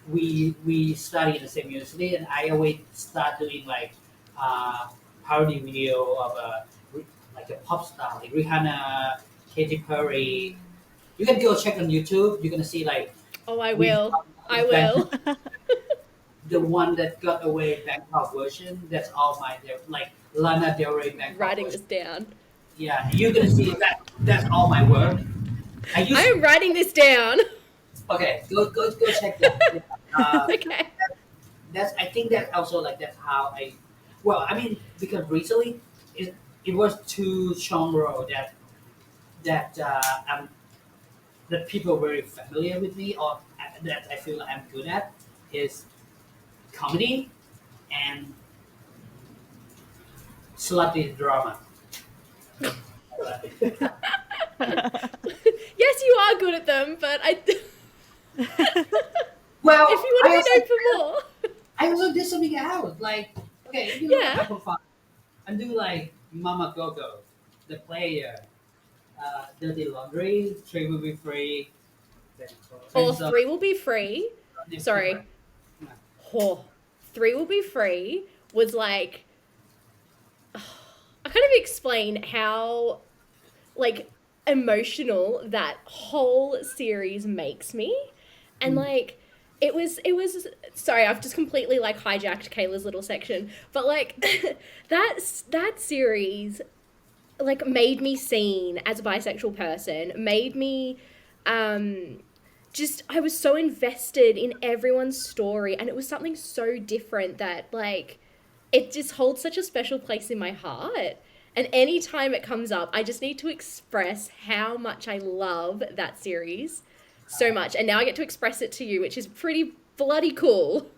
We study in the same university, and I always start doing like uh, parody video of like a pop star, like Rihanna, Katy Perry. You can go check on YouTube. You're gonna see like Oh, I we will. I Bangkok, will. the one that got away Bangkok version. That's all my like Lana Del Rey Bangkok Writing version. this down. Yeah, you're gonna see that. That's all my work. I I used am writing this down. okay. Go check that. Yeah. Okay. That's I think that also like that's how I well I mean because recently it was two genre that that people very familiar with me or that I feel I'm good at is comedy and slutty drama. Yes, you are good at them, but Well, if you want to be known for more. I also did something else like okay if you look at Yeah. Apple Five and do like Mama Go Go, The Player, Dirty Laundry, 3 will be free. Or And so 3 will be free. Sorry. Yeah. Oh, 3 will be free was like I kind of explain how like emotional that whole series makes me. And like it was sorry, I've just completely like hijacked Kayla's little section. But like that series like made me seen as a bisexual person, made me just I was so invested in everyone's story, and it was something so different that like it just holds such a special place in my heart. And anytime it comes up, I just need to express how much I love that series so much. And now I get to express it to you, which is pretty bloody cool.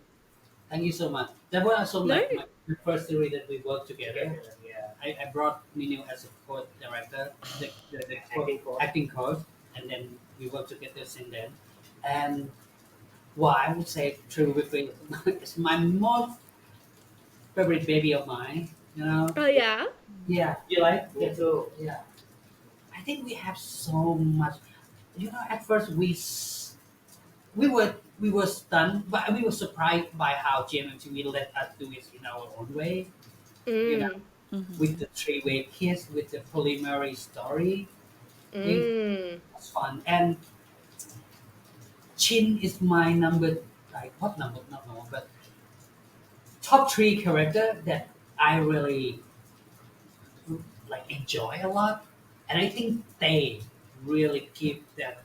Thank you so much. That was also No. like my first series that we worked together. Yeah, I brought Ninew as a co-director, the acting coach, and then we worked together since then. And well, I would say True Victory is my most favorite baby of mine. Oh yeah. Yeah, you like? Me too. Yeah, I think we have so much. At first we were stunned, but we were surprised by how GMMTV let us do it in our own way. You know, Mm. with the three-way kiss, with the preliminary story, it Mm. was fun. And Chin is my number, like not number, not number, but top three character that I really like enjoy a lot, and I think they really give that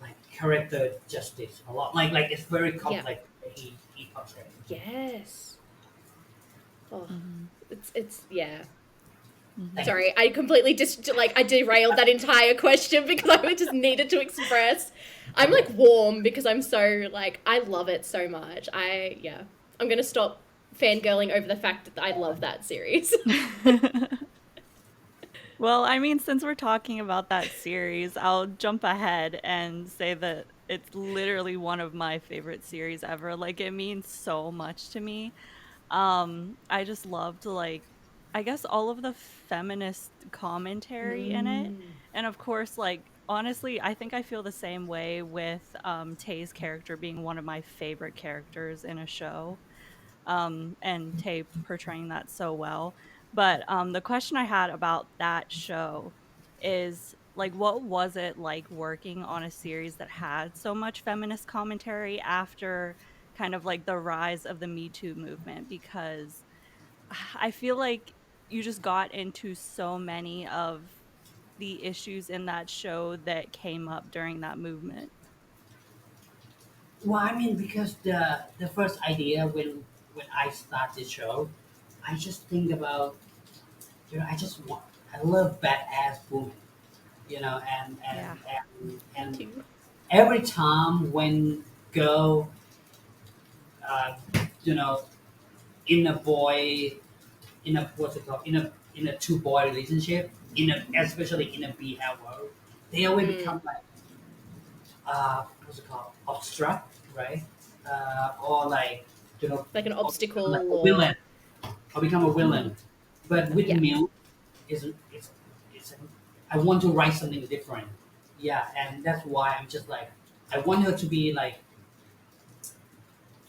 like character justice a lot. Like it's very Yeah. complex. He portrays. Yes. Oh, Mhm. it's yeah. Mhm. Sorry, I completely just like I derailed that entire question because I just needed to express. I'm like warm because I'm so like I love it so much. I'm gonna stop fangirling over the fact that I love that series. Well, I mean, since we're talking about that series, I'll jump ahead and say that it's literally one of my favorite series ever. Like, it means so much to me. I just loved, like, I guess all of the feminist commentary in it. Mm. And of course, like, honestly, I think I feel the same way with Tay's character being one of my favorite characters in a show, and Tay portraying that so well. But the question I had about that show is like, what was it like working on a series that had so much feminist commentary after kind of like the rise of the Me Too movement? Because I feel like you just got into so many of the issues in that show that came up during that movement. Well, I mean, because the first idea when I start the show, I just think about I love badass women, and Yeah. and Too. every time when girl, uh, you know, in a boy, in a what's it called, in a two boy relationship, especially in a BL world, they always Mm. become like what's it called, obstruct, right? Or like Like an or obstacle like a or villain. or become a villain. But with Yes. Milk, is it's I want to write something different. Yeah, and that's why I'm just like I want her to be like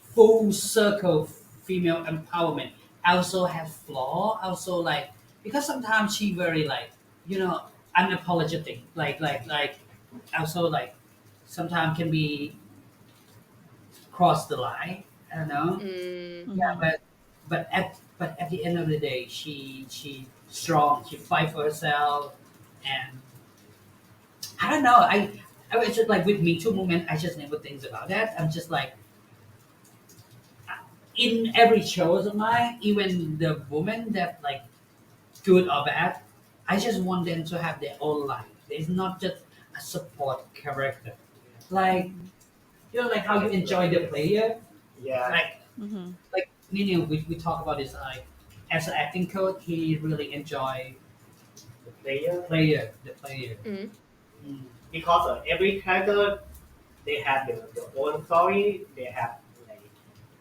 full circle female empowerment. Also has flaw. Also like because sometimes she very like unapologetic. Like also like sometimes can be cross the line. I don't know. Mm. Yeah, Mm-hmm. but at the end of the day, she strong. She fight for herself, and I don't know. I was just like with Me Too movement. I just never think about that. I'm just like in every shows of mine, even the woman that like good or bad, I just want them to have their own life. It's not just a support character. Like Mm-hmm. like how you enjoy the player. Yeah. Like Mm-hmm. like Nino, we talk about this like as an acting coach, he really enjoy The player. the player. Mm. Mm. Because every character they have their own story. They have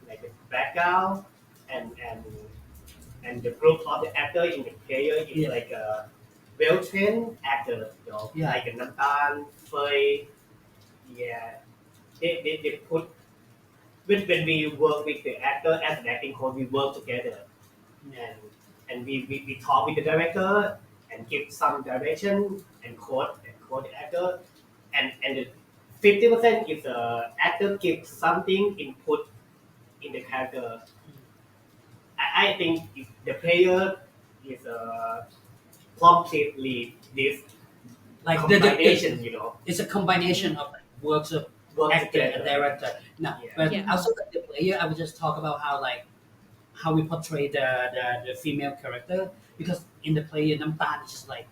like the background and the group of the actor in the player is Yeah. like a well trained actor, Yeah. like a Namtan, Fei. Yeah, they put when we work with the actor as an acting coach, we work together and we talk with the director and give some direction and quote the actor and the 50% is the actor gives something input in the character. I think if the player is completely this Like combination, it's a combination of like works of work actor and together. director. No, Yeah. but Yeah. also like the player, I would just talk about how we portray the female character because in the player, Namtan is just like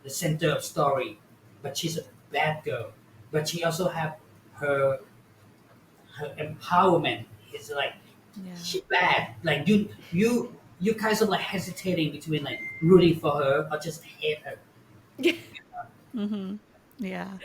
the center of story, but she's a bad girl. But she also have her her empowerment. It's like Yeah. she bad. Like you kind of like hesitating between like rooting for her or just hate her. Mm-hmm. Yeah.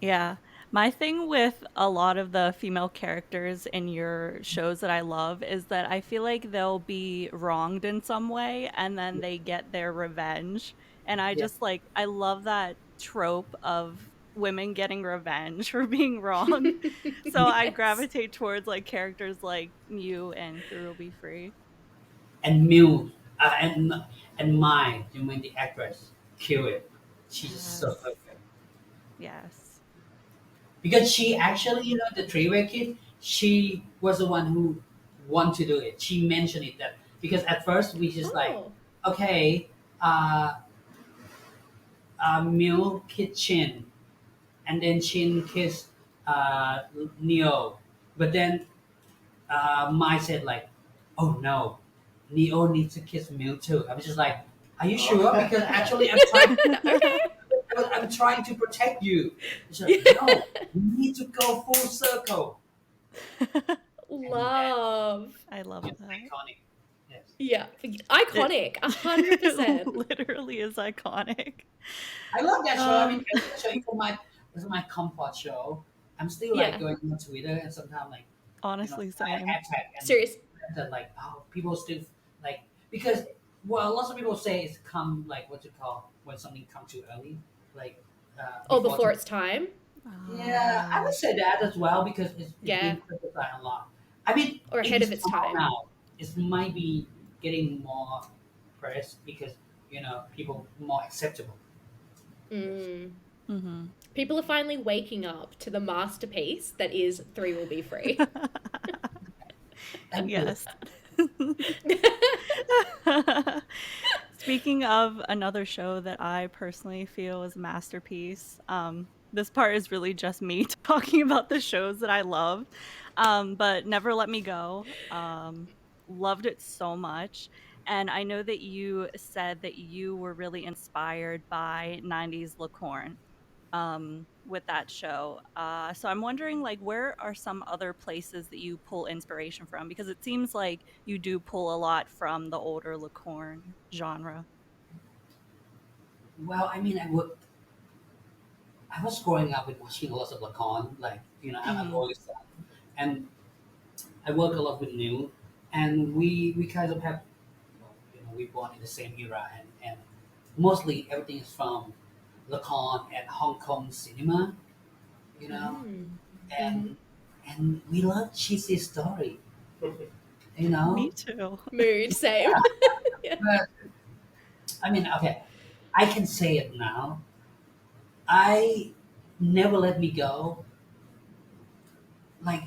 Yeah. My thing with a lot of the female characters in your shows that I love is that I feel like they'll be wronged in some way and then they get their revenge. And I Yeah. just like, I love that trope of women getting revenge for being wronged. So I Yes. gravitate towards like characters like you and Through Will Be Free. And Mew and Mai, you mean the actress, kill it. She's so Yes. perfect Yes. because she actually the three-way kid. She was the one who wanted to do it. She mentioned it that because at first we just like Oh. okay, uh, Mew kid Chin and then Chin kissed Neo, but then Mai said like, "Oh no, Neo needs to kiss Mew too." I was just like, "Are you sure?" Because actually, Okay. I'm trying to protect you. She's like, Yeah. "No, we need to go full circle," and then Love. I love it's that. iconic. Yes, Yeah. It, Iconic. it 100%. literally is iconic. I love that show. I mean, Um, that show is my comfort show. I'm still like Yeah. going on Twitter and sometimes like honestly, I same. hashtag and Serious. that like people still like because lots of people say it's come like what you call when something come too early like Oh, before before too, it's time. yeah I would Ah. say that as well because it's Yeah. being criticized a lot. I mean Or if ahead of it's its come out time. now it might be getting more press because people more acceptable. Mm. Mm-hmm. People are finally waking up to the masterpiece that is Three Will Be Free. Thank you. Yes. Speaking of another show that I personally feel is a masterpiece, this part is really just me talking about the shows that I love. But Never Let Me Go, loved it so much. And I know that you said that you were really inspired by 90s Lacorn with that show. So I'm wondering, like, where are some other places that you pull inspiration from? Because it seems like you do pull a lot from the older Lacorn genre. Well I mean I was growing up with watching lots of Lacan like I'm a Mm-hmm. boy and I work a lot with new, and we kind of have. we born in the same era, and mostly everything is from Lacon and Hong Kong cinema, you know, Mm. and and we love cheesy story, you know. Me too. Mood, same. Yeah. But I mean, okay, I can say it now. I never let me go. Like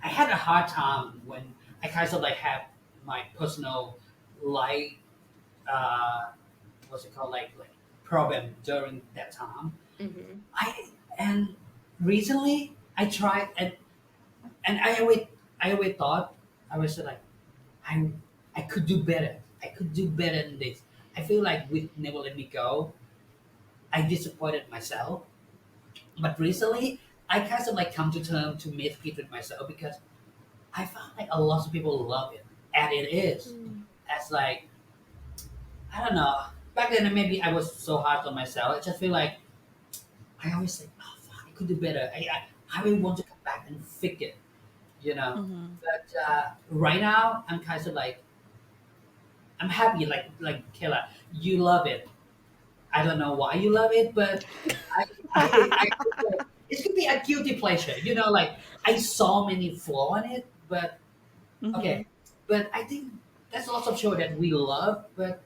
I had a hard time when I kind of like have my personal life, uh, what's it called, like problem during that time. Mm-hmm. I and recently I tried and I always thought I was like I I could do better. I could do better than this. I feel like with Never Let Me Go, I disappointed myself. But recently, I kind of like come to terms to make peace with myself because I found like a lot of people love it, and it is. Mm. As like I don't know. Back then, maybe I was so hard on myself. I just feel like I always say, "Oh, fuck, I could do better." I really want to come back and fix it, you know. Hmm. But right now, I'm kind of like I'm happy. Like Kayla, you love it. I don't know why you love it, but I, I it could be a guilty pleasure. You know, like I saw many flaw in it, but Hmm. okay. But I think there's lots of show that we love, but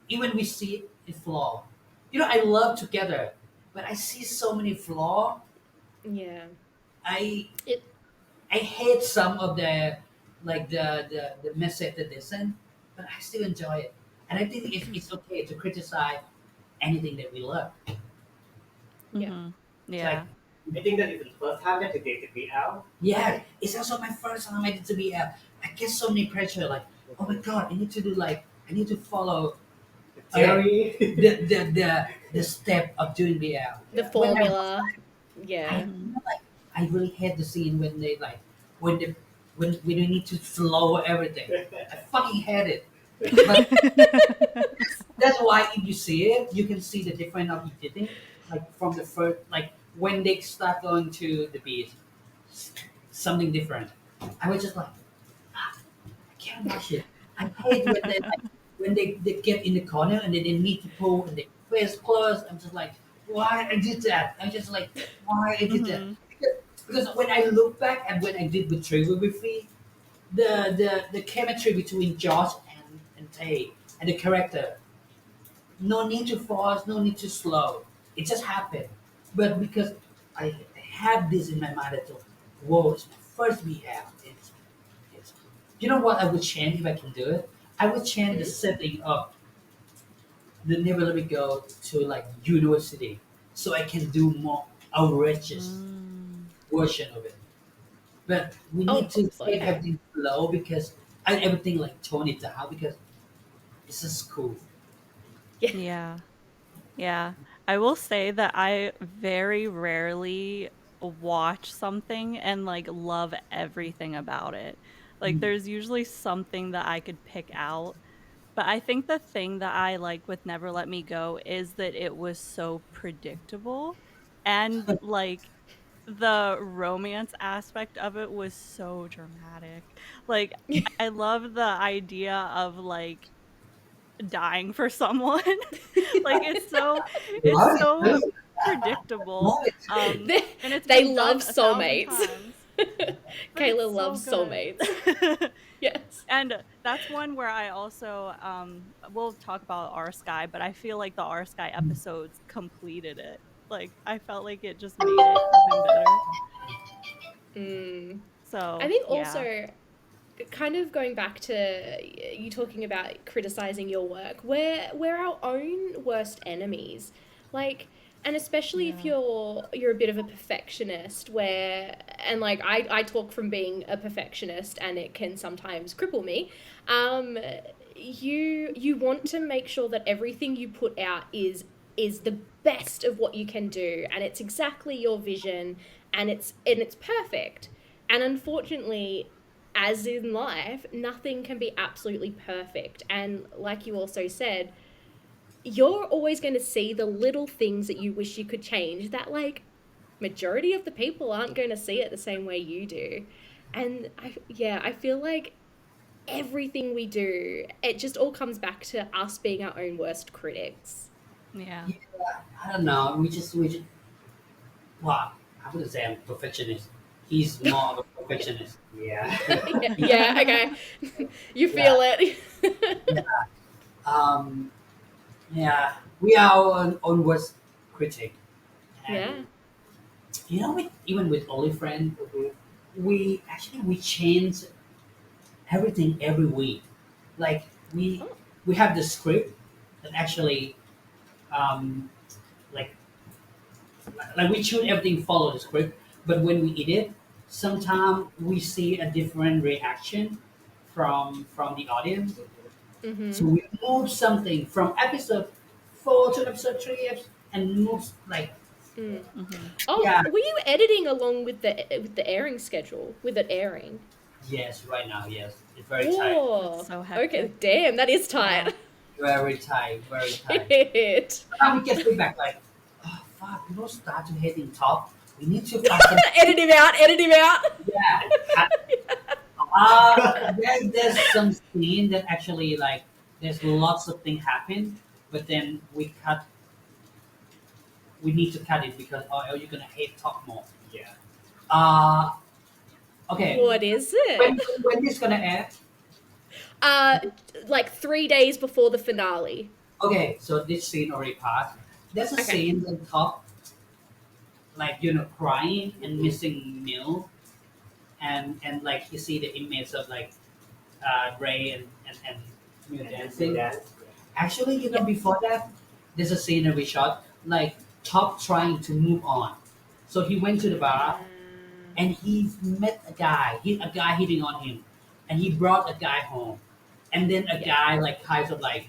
even we see a flaw. You know, I love Together, but I see so many flaw. Yeah. I It. I hate some of the like the message that they send, but I still enjoy it. And I think it's okay to criticize anything that we love. Yeah. Hmm. It's like Yeah. I think that is the first time that you did the BL. yeah, it's also my first time I did to be I get so many pressure like, oh my god, I need to do like I need to follow The okay theory. the step of doing BL. The Yeah. When formula. I Yeah. Hmm. you know, like I really hate the scene when they like when they when we need to slow everything. I fucking hate it. But that's why if you see it, you can see the difference of editing. Like from the first like when they start going to the beat, something different. I was just like I can't watch it. I hate when they like when they get in the corner and then they meet people and they face close. I'm just like, why I did that? I'm just like, why I did that? Hmm. Because when I look back and when I did with Trevor with me, the chemistry between Josh and Tay and the character, no need to force, no need to slow. It just happened. But because I had this in my mind that whoa, it's my first BF. It's you know what I would change if I can do it? I would change the Mm? setting of the Never Let Me Go to like university, so I can do more outrageous Mm. version of it. But we Oh, need to take totally. everything slow because I everything like tone it down because this is cool. Yeah. Yeah. Yeah. I will say that I very rarely watch something and like love everything about it. Like Mm. there's usually something that I could pick out. But I think the thing that I like with Never Let Me Go is that it was so predictable and like the romance aspect of it was so dramatic. Like I love the idea of like dying for someone. Like it's Love it so too. predictable. Love it too. Um they, and it's they been love done 1,000 soulmates. times, but it's Kayla so loves good. soulmates. Yes. And that's one where I also we'll talk about Our Sky, but I feel like the Our Sky episodes completed it. Like I felt like it just made it even better. Mm. I So, think yeah. also, kind of going back to you talking about criticizing your work, we're our own worst enemies. Like, and especially if Yeah. you're a bit of a perfectionist, where and like I talk from being a perfectionist and it can sometimes cripple me. um you want to make sure that everything you put out is the best of what you can do, and it's exactly your vision, and it's perfect. And unfortunately, as in life, nothing can be absolutely perfect. And like you also said, you're always going to see the little things that you wish you could change that, like, majority of the people aren't going to see it the same way you do. And I feel like everything we do, it just all comes back to us being our own worst critics. Yeah. Yeah, I don't know. We just. Well, I wouldn't say I'm a perfectionist. He's more of a perfectionist. Yeah. Yeah, okay. You Yeah. feel it. Yeah. Um. Yeah. We are our own worst critic, Yeah. and even with Only Friend, Mhm. we change everything every week. Like we Oh. we have the script that actually um like like we shoot everything follow the script, but when we edit, sometimes we see a different reaction from the audience. Mm-hmm. So we move something from episode 4 to episode 3, and move like Mm. Mm-hmm. Oh, yeah, were you editing along with the airing schedule? With it airing? yes, right now, yes, it's very tight, Oh, So okay. hectic. Damn, that is Wow. tight. very tight, very tight. Shit. Sometimes we get feedback like, oh fuck, people start to hating top. We need to find some. Edit him out. Edit him out. Yeah. There's some scene that actually like there's lots of things happen, but then we need to cut it because you're gonna hate talk more. Yeah. Uh okay. What is When it? when this gonna air? Uh, like 3 days before the finale. Okay, so this scene already passed. There's a Okay. scene that talk like crying and missing meal and like you see the image of like Ray and Mew dancing. Dance. Actually, before that, there's a scene that we shot, like Top trying to move on. So he went to the bar and he met a guy, a guy hitting on him, and he brought a guy home. And then a Yeah. guy, like, kind of like,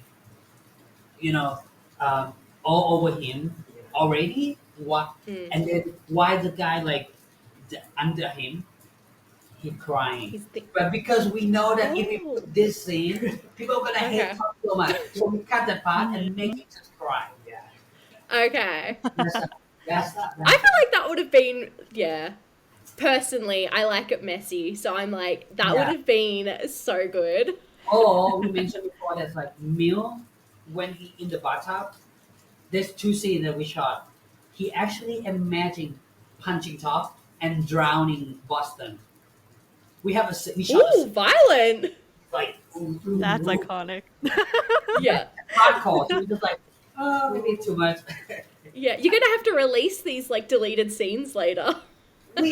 you know, um, all over him already. What? Mm. And then why the guy, like, under him, he crying. He's the- But because we know that if we Oh. put this scene, people are gonna hate Okay. Top so much. So we cut that part and make him just cry. Yeah. Okay. That's I feel like that would have been, yeah. Personally, I like it messy, so I'm like, that would Yeah. have been so good. Or we mentioned before that's like Mill when he in the bathtub. There's two scenes that we shot. He actually imagined punching Top and drowning Boston. We have we shot a Ooh, violent. like That's iconic. Yeah. hardcore. So we just like maybe too much. Yeah, you're gonna have to release these like deleted scenes later. we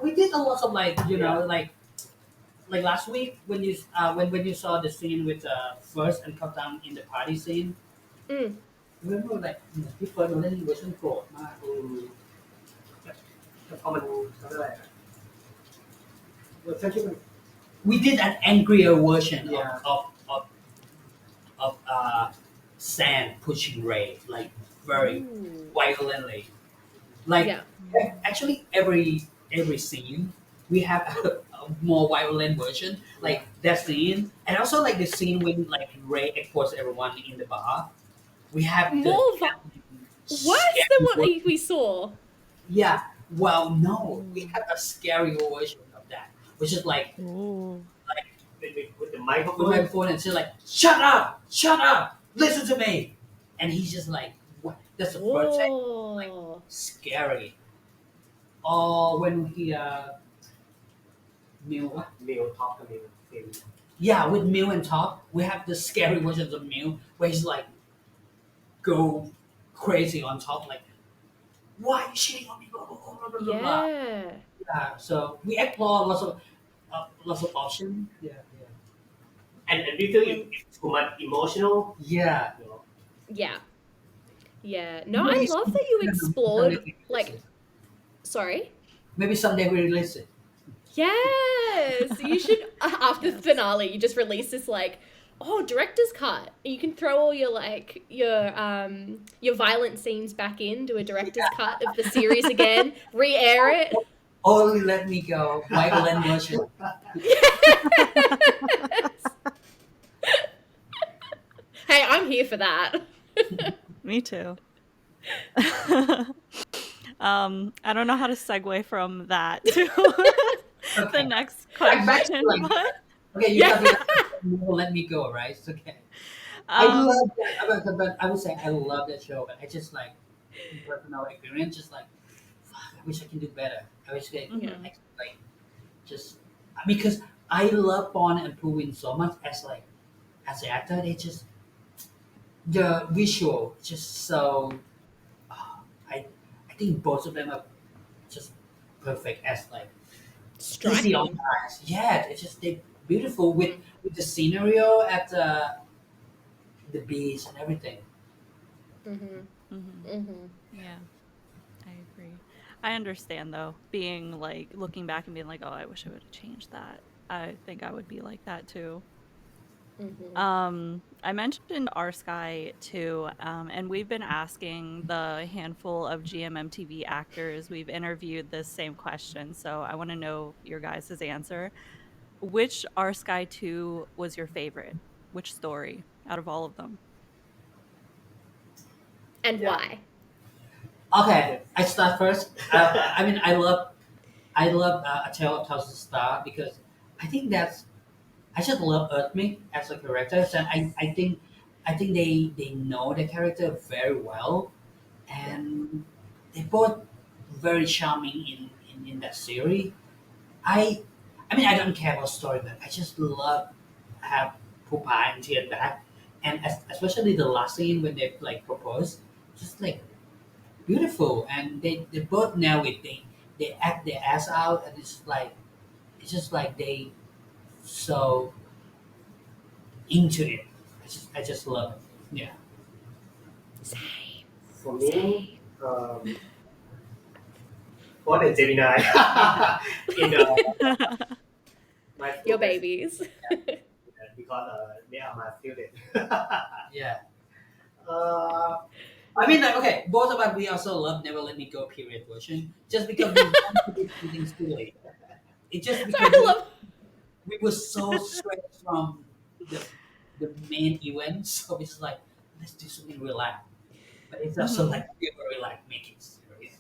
we did a lot of like like last week when you saw the scene with First and Countdown in the party scene. Mm. Remember like พี่เฟิร์สเราเล่นเวอร์ชันโกรธมาก แต่พอมันเขาเรียกอะไรอะเวอร์ชันที่มัน we did an angrier version Yeah. of Sam pushing Ray like very Ooh. violently. Like Yeah. actually every scene we have a more violent version. Like that scene and also like the scene when like Ray exposed everyone in the bar. We have More worse than what version. we saw. Yeah. Well, no, we have a scary version of that, which is like Ooh. with the with microphone. my phone and she's like, shut up, listen to me, and he's just like, what? That's the first thing, Whoa. scary. Or when he Mew, Meal talk กับ Meal ซีน yeah, with Mew and Top, we have the scary versions of Mew where he's like, go crazy on Top, like, why are you cheating on me? Blah, blah, blah, blah, blah, blah. Yeah. Yeah, so we explore lots of options. and we feel it's too much emotional. Yeah. You know. Yeah. Yeah. No, I love that you explored like sorry. Maybe someday we release it. Yes. You should after the finale you just release this like director's cut. You can throw all your like your violent scenes back in, do a director's cut of the series again, re-air it. Only let me go. Violent version. Yes. Hey, I'm here for that. Me too. I don't know how to segue from that to the next Back to, question. like, but Okay, you got the Never Let Me Go, right? It's okay. I Um, love that. But I would say I love that show, but I just like in personal experience, just like fuck, I wish I can do better. I wish Yeah. mhm, I could, like just because I love Bond and Proving so much as an actor. They just the visual just so I I think both of them are just perfect as like easy on Striking. the eyes. Yeah, it's just they beautiful Mm. with the scenario at the beach and everything. Mhm. mhm. Mhm. Yeah, I agree. I understand though, being like looking back and being like, "Oh, I wish I would have changed that." I think I would be like that too. Mhm. I mentioned Our Sky too, and we've been asking the handful of GMMTV actors we've interviewed this same question. So I want to know your guys' answer. Which Our Sky 2 was your favorite? Which story out of all of them? And Yeah. why? Okay, I start first. I mean, I love A Tale of Thousand Star because I think that's I just love Earthmate as a character. So I think they know the character very well, Yeah. and they both very charming in that series. I I mean I don't care about story, but I just love have Pupa and Tien back, and especially the last scene when they like propose, just like beautiful, and they both nail it. They act their ass out, and it's just like they so into it. I just love it. Yeah. Same. For me, Same. Paul and Gemini in my Your school best babies. because they are my students. Yeah. uh, I mean, like, okay, both of us, we also love Never Let Me Go period version, just because we want to do something silly. It's just Sorry, because I we, love. we were so stressed from the the main event, so it's like, let's do something relaxed. But it's also Mhm, like, we were like, make it serious.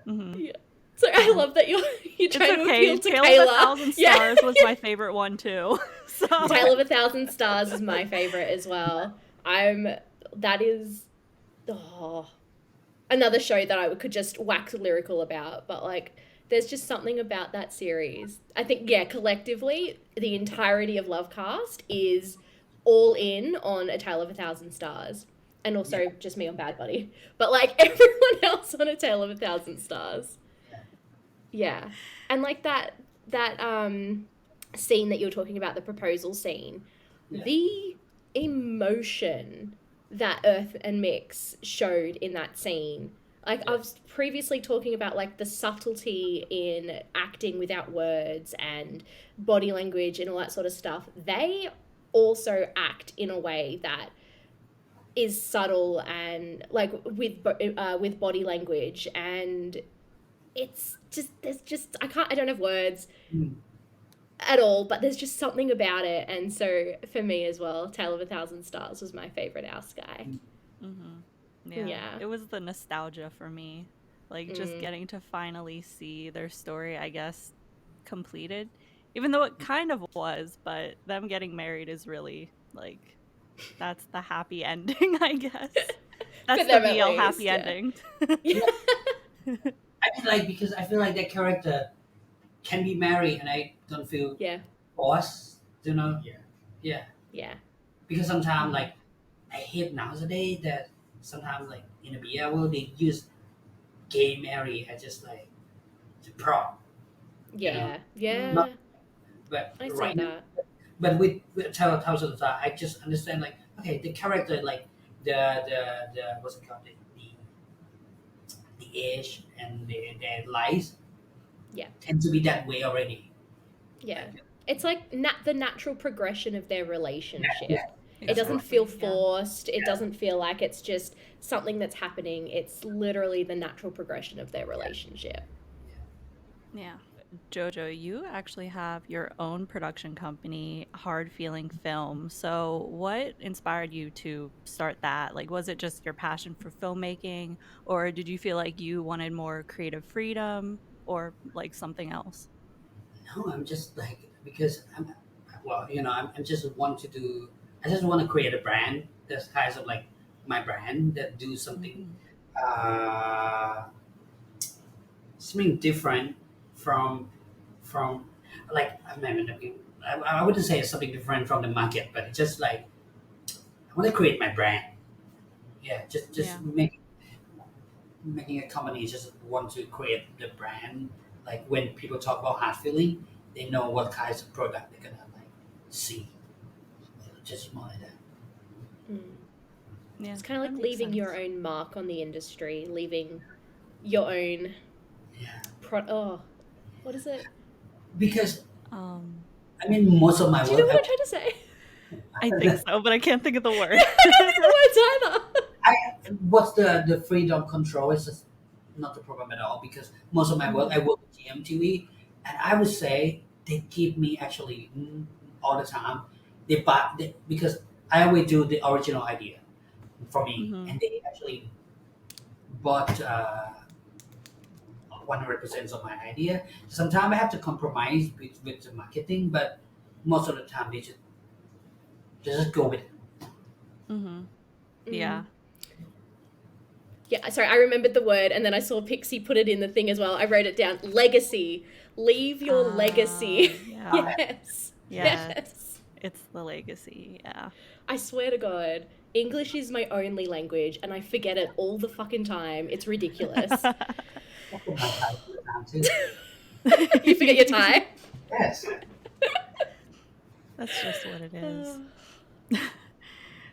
mhm. Yeah. So I Yeah. love that you're It's trying to okay. appeal to Tale of a Kayla. Thousand Yeah. Stars was my favorite one too. So, Tale of a Thousand Stars is my favorite as well. I'm that is oh, another show that I could just wax lyrical about, but like there's just something about that series. I think yeah, collectively the entirety of Lovecast is all in on A Tale of a Thousand Stars. And Yeah. also just me on Bad Buddy. But like everyone else on A Tale of a Thousand Stars. Yeah. Yeah. And like that scene that you were talking about, the proposal scene, Yeah. the emotion that Earth and Mix showed in that scene. Like I Yeah. was previously talking about like the subtlety in acting without words and body language and all that sort of stuff. They also act in a way that is subtle and like with body language, and it's just there's just I don't have words Mm. at all, but there's just something about it. And so for me as well, Tale of a Thousand Stars was my favorite Our Sky. Mm. mhm. Yeah, Yeah. it was the nostalgia for me. Like just Mm. getting to finally see their story, I guess, completed. Even though it kind of was, but them getting married is really like that's the happy ending, I guess. For That's the them at VL happy least, yeah. ending. Yeah. Yeah. I mean, like, because I feel like that character can be married, and I don't feel Yeah. forced, you know? yeah. Yeah. Yeah. Because sometimes, Mhm. like, I hate nowadays that sometimes, like, in the BL world, they use gay marriage as just like the prop, you know? Yeah. Not, Yeah. but I see right now, that. but with Thousand of Stars, I just understand, like, okay, the character, like, the what's it called? The age and their lives Yeah. tend to be that way already. Yeah. Like, It's like the natural progression of their yeah, yeah, relationship. It that's doesn't right. feel Exactly. Yeah. forced. It Yeah, doesn't feel like it's just something that's happening. It's literally the natural progression of their yeah, relationship. Yeah. Jojo, you actually have your own production company, Hard Feeling Film. So, what inspired you to start that? Like, was it just your passion for filmmaking, or did you feel like you wanted more creative freedom, or like something else? no, I'm just like because well, I just want to do. I just want to create a brand that's kind of like my brand that do something, Mhm. uh, something different from from like I wouldn't say it's something different from the market, but it's just like I want to create my brand. Yeah, Yeah. just making a company just want to create the brand. Like when people talk about heart feeling, they know what kinds of product they're gonna like see. Just more like that. Mm. Yeah. It's kind of That like makes leaving your sense. own mark on the industry, leaving your own Yeah, oh, what is it? because Um, I mean most of my Do you know work, what I'm trying to say? I think so, but I can't think of the I word. can't think of the words either. I what's the freedom control is just not the problem at all because most of my work I work with GMTV, and I would say they give me actually all the time. Because I always do the original idea for me, Hmm. and they actually bought 100% of my idea. Sometimes I have to compromise with the marketing, but most of the time they just go with it. Hmm. Mm. Yeah. Yeah, sorry, I remembered the word and then I saw Pixie put it in the thing as well. I wrote it down. Legacy. Leave your legacy. Yeah. Yes. Yes. Yes. It's the legacy. Yeah. I swear to God, English is my only language and I forget it all the fucking time. It's ridiculous. That's my type now too. You forget your tie? Yes. That's just what it is. Oh.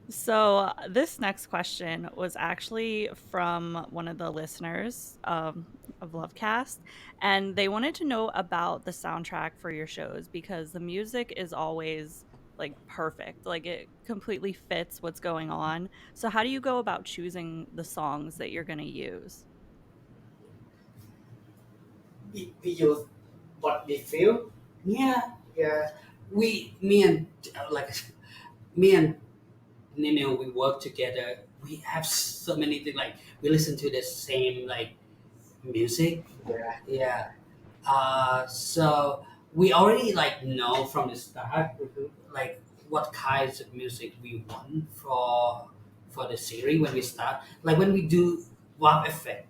So, this next question was actually from one of the listeners of Lovecast, and they wanted to know about the soundtrack for your shows because the music is always like perfect. Like it completely fits what's going on. So, how do you go about choosing the songs that you're going to use? We use what we feel. Yeah. Yeah. Me and like me and Nino, we work together. We have so many things. Like we listen to the same like music. Yeah. Yeah. So we already like know from the start like what kinds of music we want for the series when we start. Like when we do warp effect,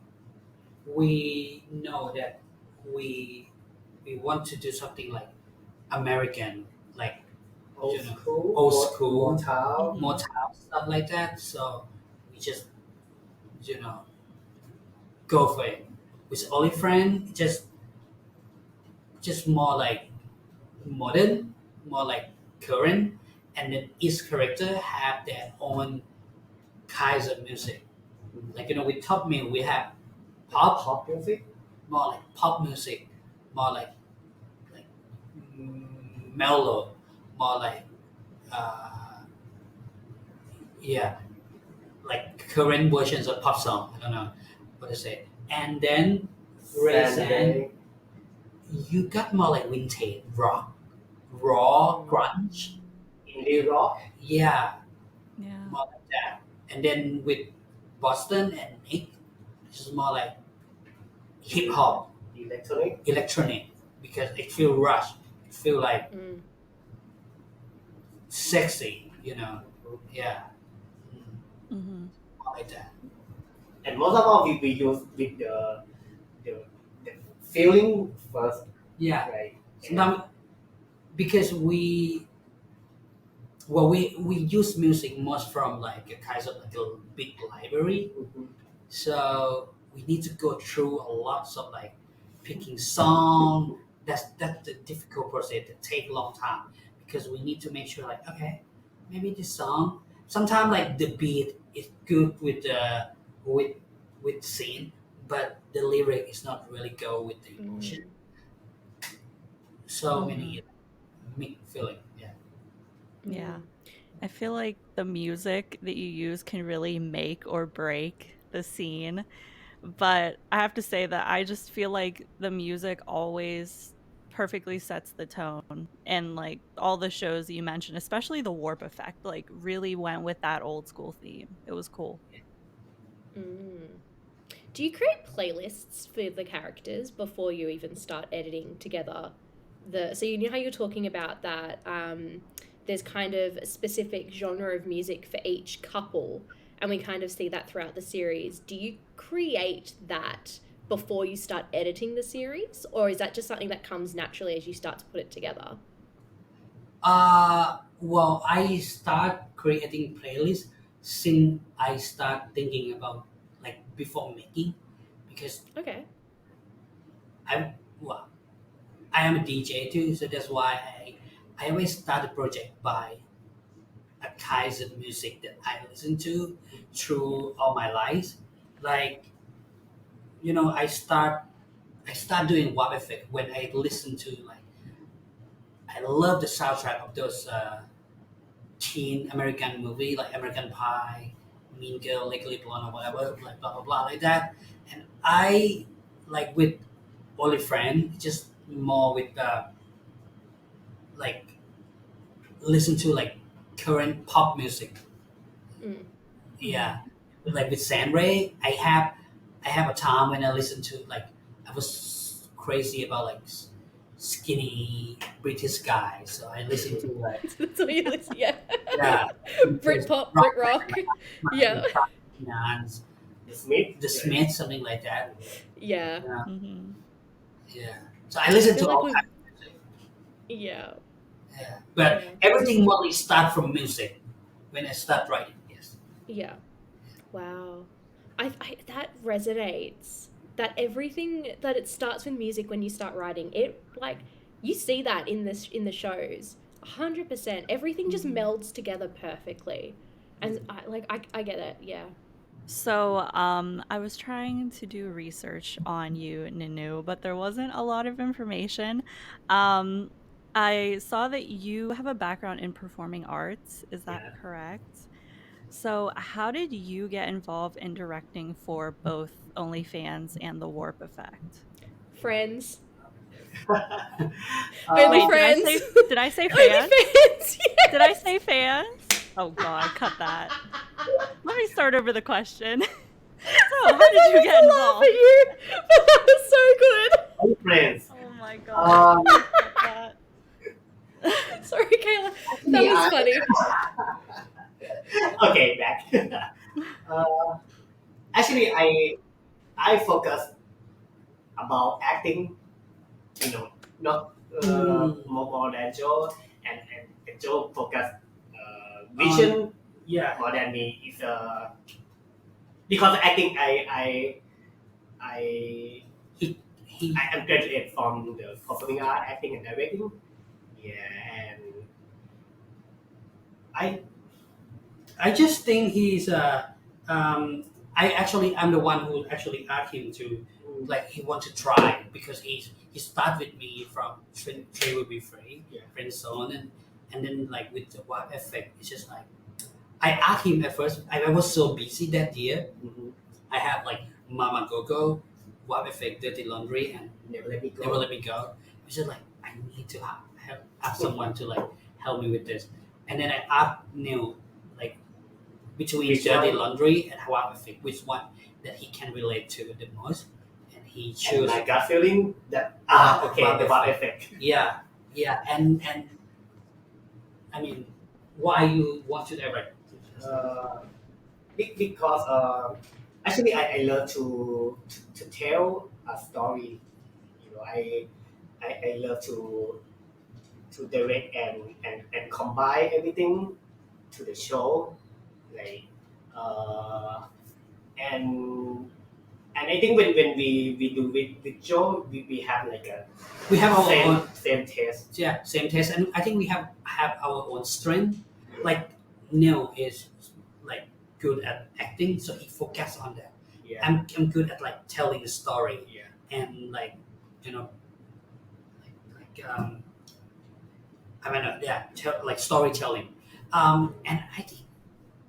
we know that we we want to do something like American, like Old you know, school. old school, Motown. Mhm. Motown stuff like that. So we just you know go for it. With Only Friend, just more like modern, more like current, and then each character have their own kinds of music. Like with Top Mill, we have Pop music. more like pop music, more like mellow, more like uh, yeah, like current versions of pop song. I don't know what to say. And then Raisin, Saturday. you got more like vintage rock, raw grunge. Indie rock. Yeah, Yeah. more like that. And then with Boston and Nick, it's just more like hip hop, Electronic. electronic, because it feel rushed. It feel like Mm. sexy. Yeah, Hmm. more like that. And most of all, we use with the, the feeling first, Yeah, right? sometimes because we use music most from like a kind of like a big library, Mhm. so we need to go through a lot of like picking song. That's the difficult process that take a long time because we need to make sure like okay, maybe this song sometimes like the beat is good with the with with scene, but the lyric is not really go with the emotion. Mm. So Hmm. many mixed feeling. Yeah. Yeah. Mm. I feel like the music that you use can really make or break the scene. But I have to say that I just feel like the music always perfectly sets the tone. And like all the shows that you mentioned, especially the warp effect, like really went with that old school theme. It was cool. Mm. Do you create playlists for the characters before you even start editing together? so you know how you're talking about that there's kind of a specific genre of music for each couple, and we kind of see that throughout the series. Do you create that before you start editing the series, or is that just something that comes naturally as you start to put it together? Well, I start creating playlists since I start thinking about like before making, because Okay. I'm well, I am a DJ too, so that's why I always start a project by a kinds of music that I listen to Yeah. through all my life. Like I start doing WAP effect when I listen to like I love the soundtrack of those teen American movie like American Pie, Mean Girl, Legally Blonde, or whatever, like blah blah blah like that. And I like with only friend, just more with like listen to like current pop music. Mm. Yeah, like with Sandray, I have a time when I listen to like I was crazy about like skinny British guys, so I listen to like That's what you listen. Yeah. yeah, Britpop, rock Brit rock. band Yeah. like Finance, The Smith. the Smiths, something like that. Yeah. Yeah, Hmm. yeah. So I I listen feel to like all we've. kinds of music. Yeah. Yeah, but Yeah. everything mostly start from music when I start writing. Yes. Yeah. Wow. That resonates. That everything that it starts with music when you start writing it, like you see that in the shows. 100%. Everything just melds together perfectly. And I get it. Yeah. So, I was trying to do research on you, Ninu, but there wasn't a lot of information. Um, I saw that you have a background in performing arts. Is that Yeah. correct? So, how did you get involved in directing for both OnlyFans and The Warp Effect? Friends. Only uh, Wait, friends. did I say Only fans? fans. Did I Yes. say fans? Oh God, cut that. Let me start over the question. So, how Sometimes did I you need get to laugh at involved? you, but that was so good. Hey friends. Oh my God, Um, please cut that. Sorry, Kayla. That actually, was funny. okay, back. uh, actually, I focus about acting. Not Mm, more than Joe, and Joe focus vision yeah. more than me. It's because I think I He he I am graduate from the performing art, acting and directing. Yeah, and I I just think he's I'm the one who actually asked him to like he want to try because he started with me from Trade Will Be Free, yeah. Friend Zone, and then like with the Wild Effect, it's just like I asked him at first. I was so busy that year. Mm-hmm. I have like Mama Go, Wild Effect, Dirty Laundry, and Never let me go. Never Let Me Go. It's just like I need to have someone to like help me with this, and then I asked Neil like between Which Dirty one? Laundry and Wild Effect, which one that he can relate to the most, and he And chose my gut feeling that okay, Wild the wow Effect. effect. Yeah, yeah, and I mean, why you want to direct? Uh, because actually I love to tell a story. I love to direct and combine everything to the show, like uh, and and I think when we do with Joe, we have like a We have our same own, same taste. yeah, same taste, and I think we have our own strength. Like Neil is like good at acting, so he focus on that. Yeah, I'm good at like telling a story yeah, and like you know like I mean yeah like storytelling. And I think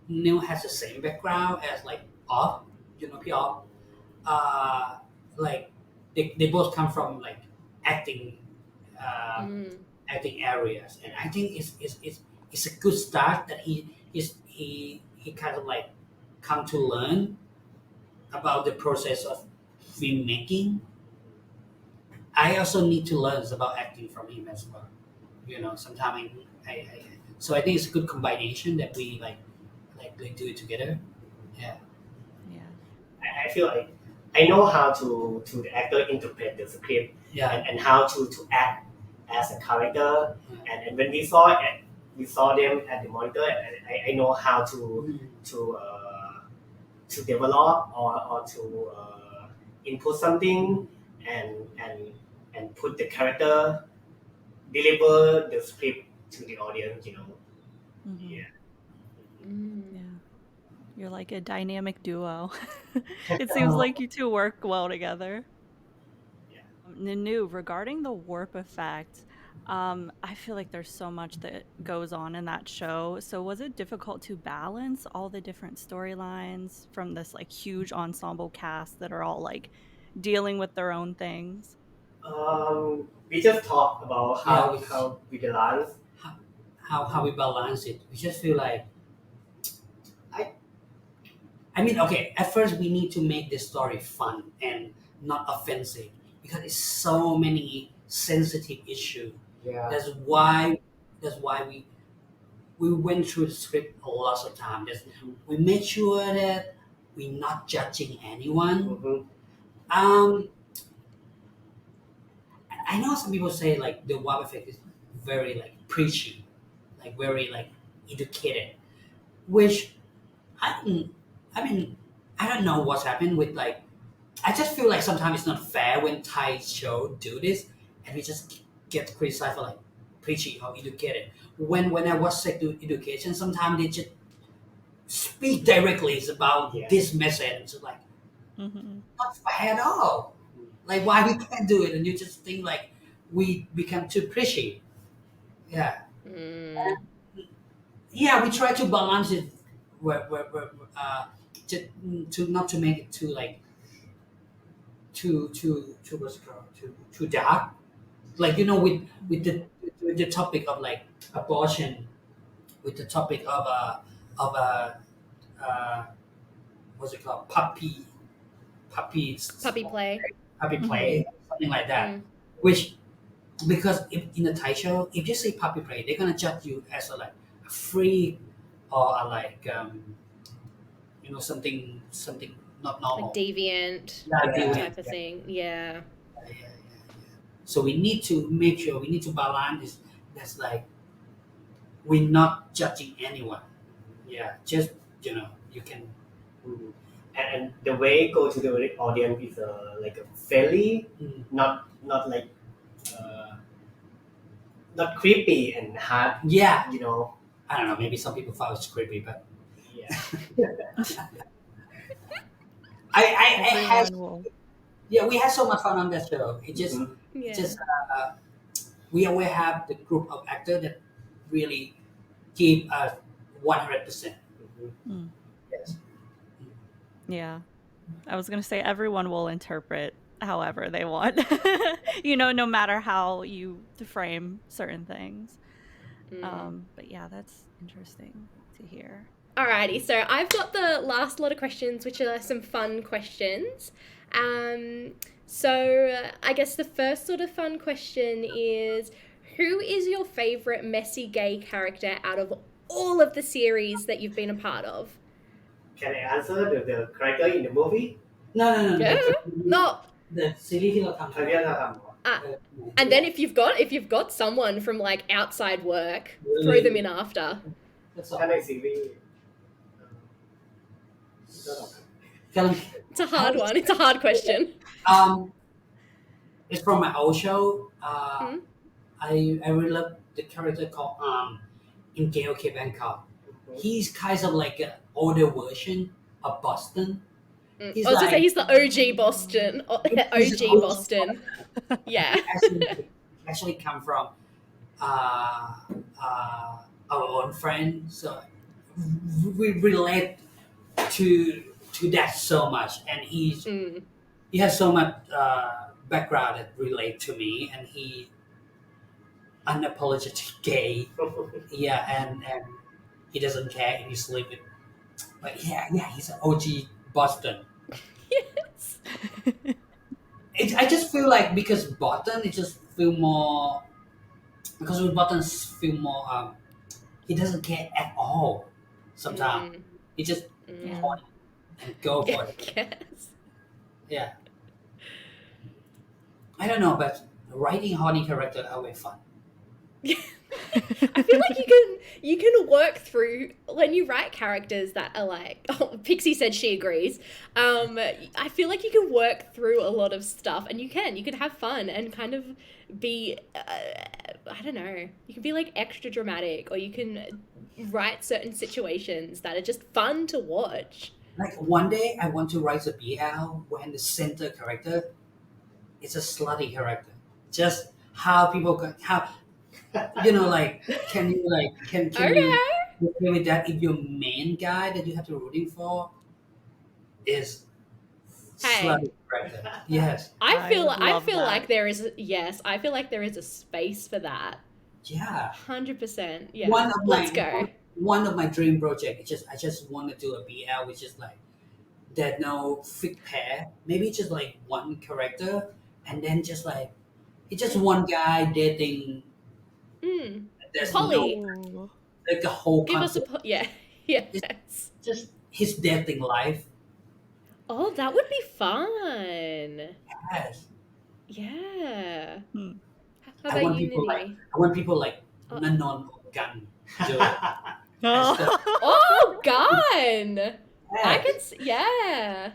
Neil has the same background as like Off, P.O. Uh, like they both come from like acting uh, Mm. acting areas, and I think it's a good start that he kind of like come to learn about the process of filmmaking. I also need to learn about acting from him as well. Sometimes so I think it's a good combination that we like do it together. Yeah. Yeah. I feel like I know how to the actor interpret the script Yeah. and how to act as a character. And when we saw them at the monitor, and I know how to develop or to input something and put the character, deliver the script to the audience. Mhm. Yeah. Yeah. You're like a dynamic duo. It seems like you two work well together. Yeah. Nanu, regarding the warp effect, I feel like there's so much that goes on in that show. So was it difficult to balance all the different storylines from this like huge ensemble cast that are all like dealing with their own things? We just talked about Yeah, how we balance. how we balance it. We just feel like I I mean, okay, at first we need to make the story fun and not offensive because it's so many sensitive issues. Yeah. That's why we went through the script a lot of time. We made sure that we're not judging anyone. Mhm. Um, I know some people say like the wow effect is very like preachy, like very like educated, which I don't. I mean, I don't know what's happened with like. I just feel like sometimes it's not fair when Thai show do this, and we just get criticized for like preachy or educated. When I watch sex education, sometimes they just speak directly about Yeah. this message. It's like Mm-hmm. not fair at all. Like why we can't do it, and you just think like we become too preachy. Yeah, Mm. yeah. We try to balance it, where to, to not to make it too like too what's it called too dark. Like with the topic of like abortion, with the topic of what's it called puppies Puppy play. puppy play, something like that. Mm. Which because if, in a Thai show, if you say puppy play, they're gonna judge you as a like a freak or a, like something not Like normal. deviant Yeah, Yeah. type of thing. Yeah. yeah. So we need to make sure we need to balance this. That's like we're not judging anyone. Yeah, just you can. Mhm. And the way go to the audience is like a friendly, Mm, not like uh, not creepy and hard. yeah, I don't know. Maybe some people found it's creepy, but Yeah. I had Everyone will. yeah. We had so much fun on that show. Mhm. Yeah. Just we always have the group of actors that really give us 100%. Mm. Yes. Yeah. I was gonna say everyone will interpret however they want. No matter how you frame certain things. But yeah, that's interesting to hear. Alrighty, so I've got the last lot of questions, which are some fun questions. So I guess the first sort of fun question is, who is your favorite messy gay character out of all of the series that you've been a part of? Can I answer the character in the movie? No. Yeah. No. The series ที่เราทำ Character เราทำเหรอ And then if you've got someone from like outside work, throw Really? them in after. That's all. ถ้าในซีรีส์ก็ It's a hard one. It's a hard question. It's from my old show. Hmm? I really love the character called in KOK Bangkok. He's kind of like an older version of Boston. I He's was gonna say like- he's the OG Boston. He's OG OG Boston. Yeah. actually come from our own friend, so we relate to that so much, and he has so much background that relate to me, and he unapologetic gay. Yeah, and he doesn't care if he sleep with, but yeah, he's an OG Boston. Yes. I just feel like because Button, it just feel more because with Button feel more he doesn't care at all. Sometimes he just Yeah. horny and go for it. Yes. Yeah, I don't know, but writing horny character are way fun. I feel like you can work through when you write characters that are like, oh, Pixie said she agrees. I feel like you can work through a lot of stuff, and you can have fun and kind of be I don't know, you can be like extra dramatic, or you can write certain situations that are just fun to watch. Like one day, I want to write a BL when the center character is a slutty character. Just how people how like can you can you Okay. okay with that if your main guy that you have to rooting for is Hey, slutty character? Yes, I feel would love like that. there is I feel like there is a space for that. yeah. 100%. Yeah. One of Let's my go. one of my dream project. I just want to do a BL which is like that no fixed pair. Maybe just like one character, and then just like it's just one guy dating. Mm. There's Polly. no Ooh. like the whole Give us a concept. yeah. It's Yes. just his dating life. Oh, that would be fun. Yes. Yeah. Hmm. How about you, Nini? I want people like Oh. Nanon or Gun do it. Oh, Gun! I Yeah, can see, yeah.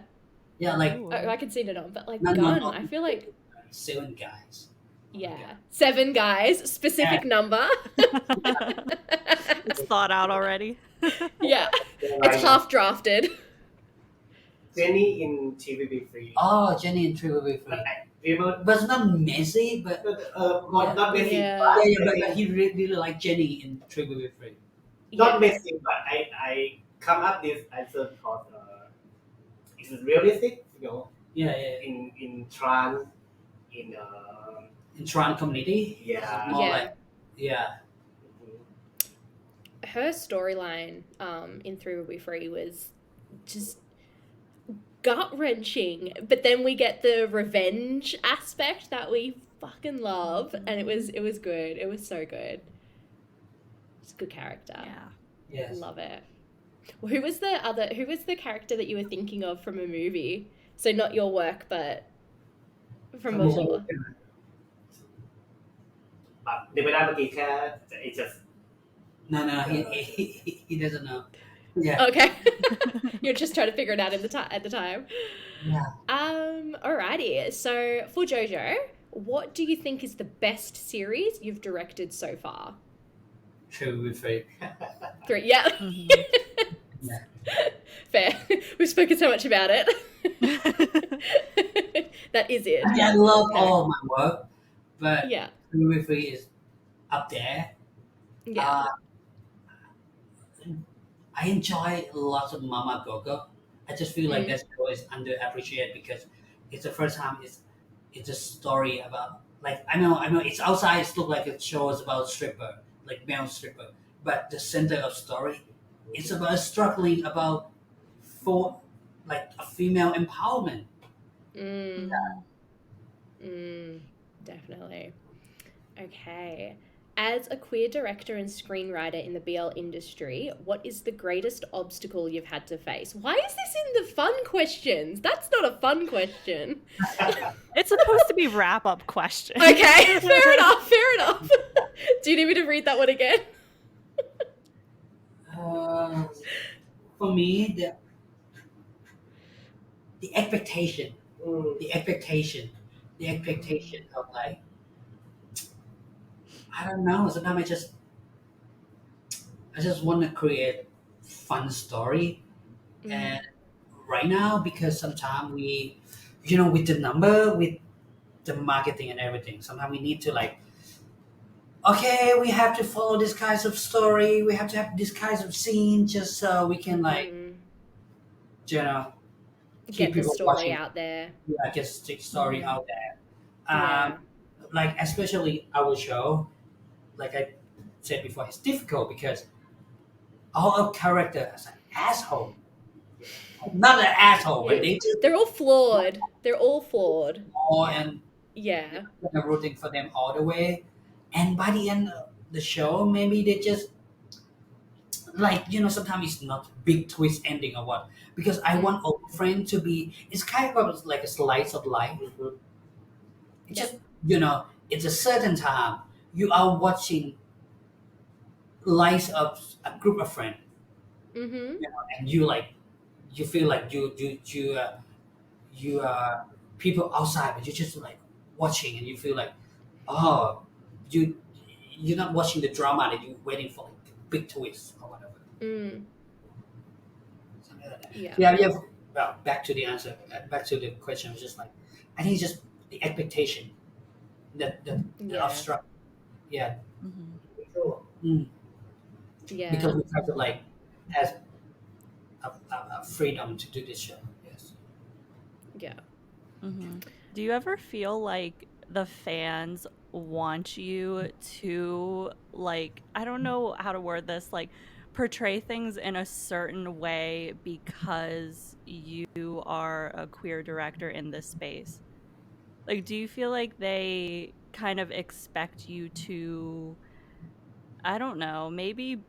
yeah, like Ooh. Oh, I can see Nanon, but like Nanon Gun, or I feel like, 7 guys. yeah. 7 guys, specific number. It's thought out already. Yeah. It's Right. half drafted. Jenny in TVB3. Oh, Jenny and Tree will be free. But I remember, But it's not messy, but not messy, Yeah. but but he really like Jenny in Tree will be free. not Yes. messy, but I come up this answer because it's realistic, Yeah. in trans, in In Tron community, yeah. more Yeah. like yeah. Her storyline in Three Will Be Free was just gut wrenching, but then we get the revenge aspect that we fucking love, and it was good. It was so good. It's a good character. Yeah. Yes. Love it. Well, who was the character that you were thinking of from a movie? So not your work, but from before. But ในเวลาเมื่อกี้แค่ it just No, he doesn't know. Yeah. Okay. You're just trying to figure it out at the time. Yeah. Alrighty. So for Jojo, what do you think is the best series you've directed so far? True will be free. 3. Yeah. Mhm. Yeah. Fair. We've spoken so much about it. That is it. I love all my work, but Yeah. True will be free is up there. Yeah. I enjoy lots of Mama Gogo. I just feel like Mm. that show is underappreciated because it's the first time it's a story about like I know it's outside it looks like it shows about stripper, like male stripper, but the center of story it's about struggling about for like a female empowerment. Mm. Definitely. Okay. As a queer director and screenwriter in the BL industry, what is the greatest obstacle you've had to face? Why is this in the fun questions? That's not a fun question. It's supposed to be wrap-up question. Okay, fair enough. Do you need me to read that one again? For me, the expectation, the expectation of like I don't know. Sometimes I just want to create fun story, and right now because sometimes we, with the number, with the marketing and everything, sometimes we need to like, okay, we have to follow this kinds of story. We have to have this kinds of scene just so we can like, you know, keep Get the people story watching. out there. Yeah, just take story out there. Yeah. Like especially our show, like I said before, it's difficult because all our character is an asshole. not an asshole, but they just They're all flawed. They're all flawed. more and Yeah. you're rooting for them all the way. And by the end of the show, maybe they just like sometimes it's not big twist ending or what. Because I want old friend to be. It's kind of like a slice of life. It's Yep. just it's a certain time you are watching lives of a group of friends, Mm-hmm. and you feel like you are people outside, but you're just like watching, and you feel like, oh, you you're not watching the drama that you're waiting for, like the big twist or whatever. Mm. Something like that. Yeah. Yeah. Well, back to the answer. Back to the question. Was just like, I think it's just the expectation that Yeah. obstruct. Yeah. Mm-hmm. Yeah. Because we have to like has a freedom to do this show. Yes. Yeah. Mm-hmm. Do you ever feel like the fans want you to, like, I don't know how to word this, like, portray things in a certain way because you are a queer director in this space? Like, do you feel like they kind of expect you to, I don't know, maybe,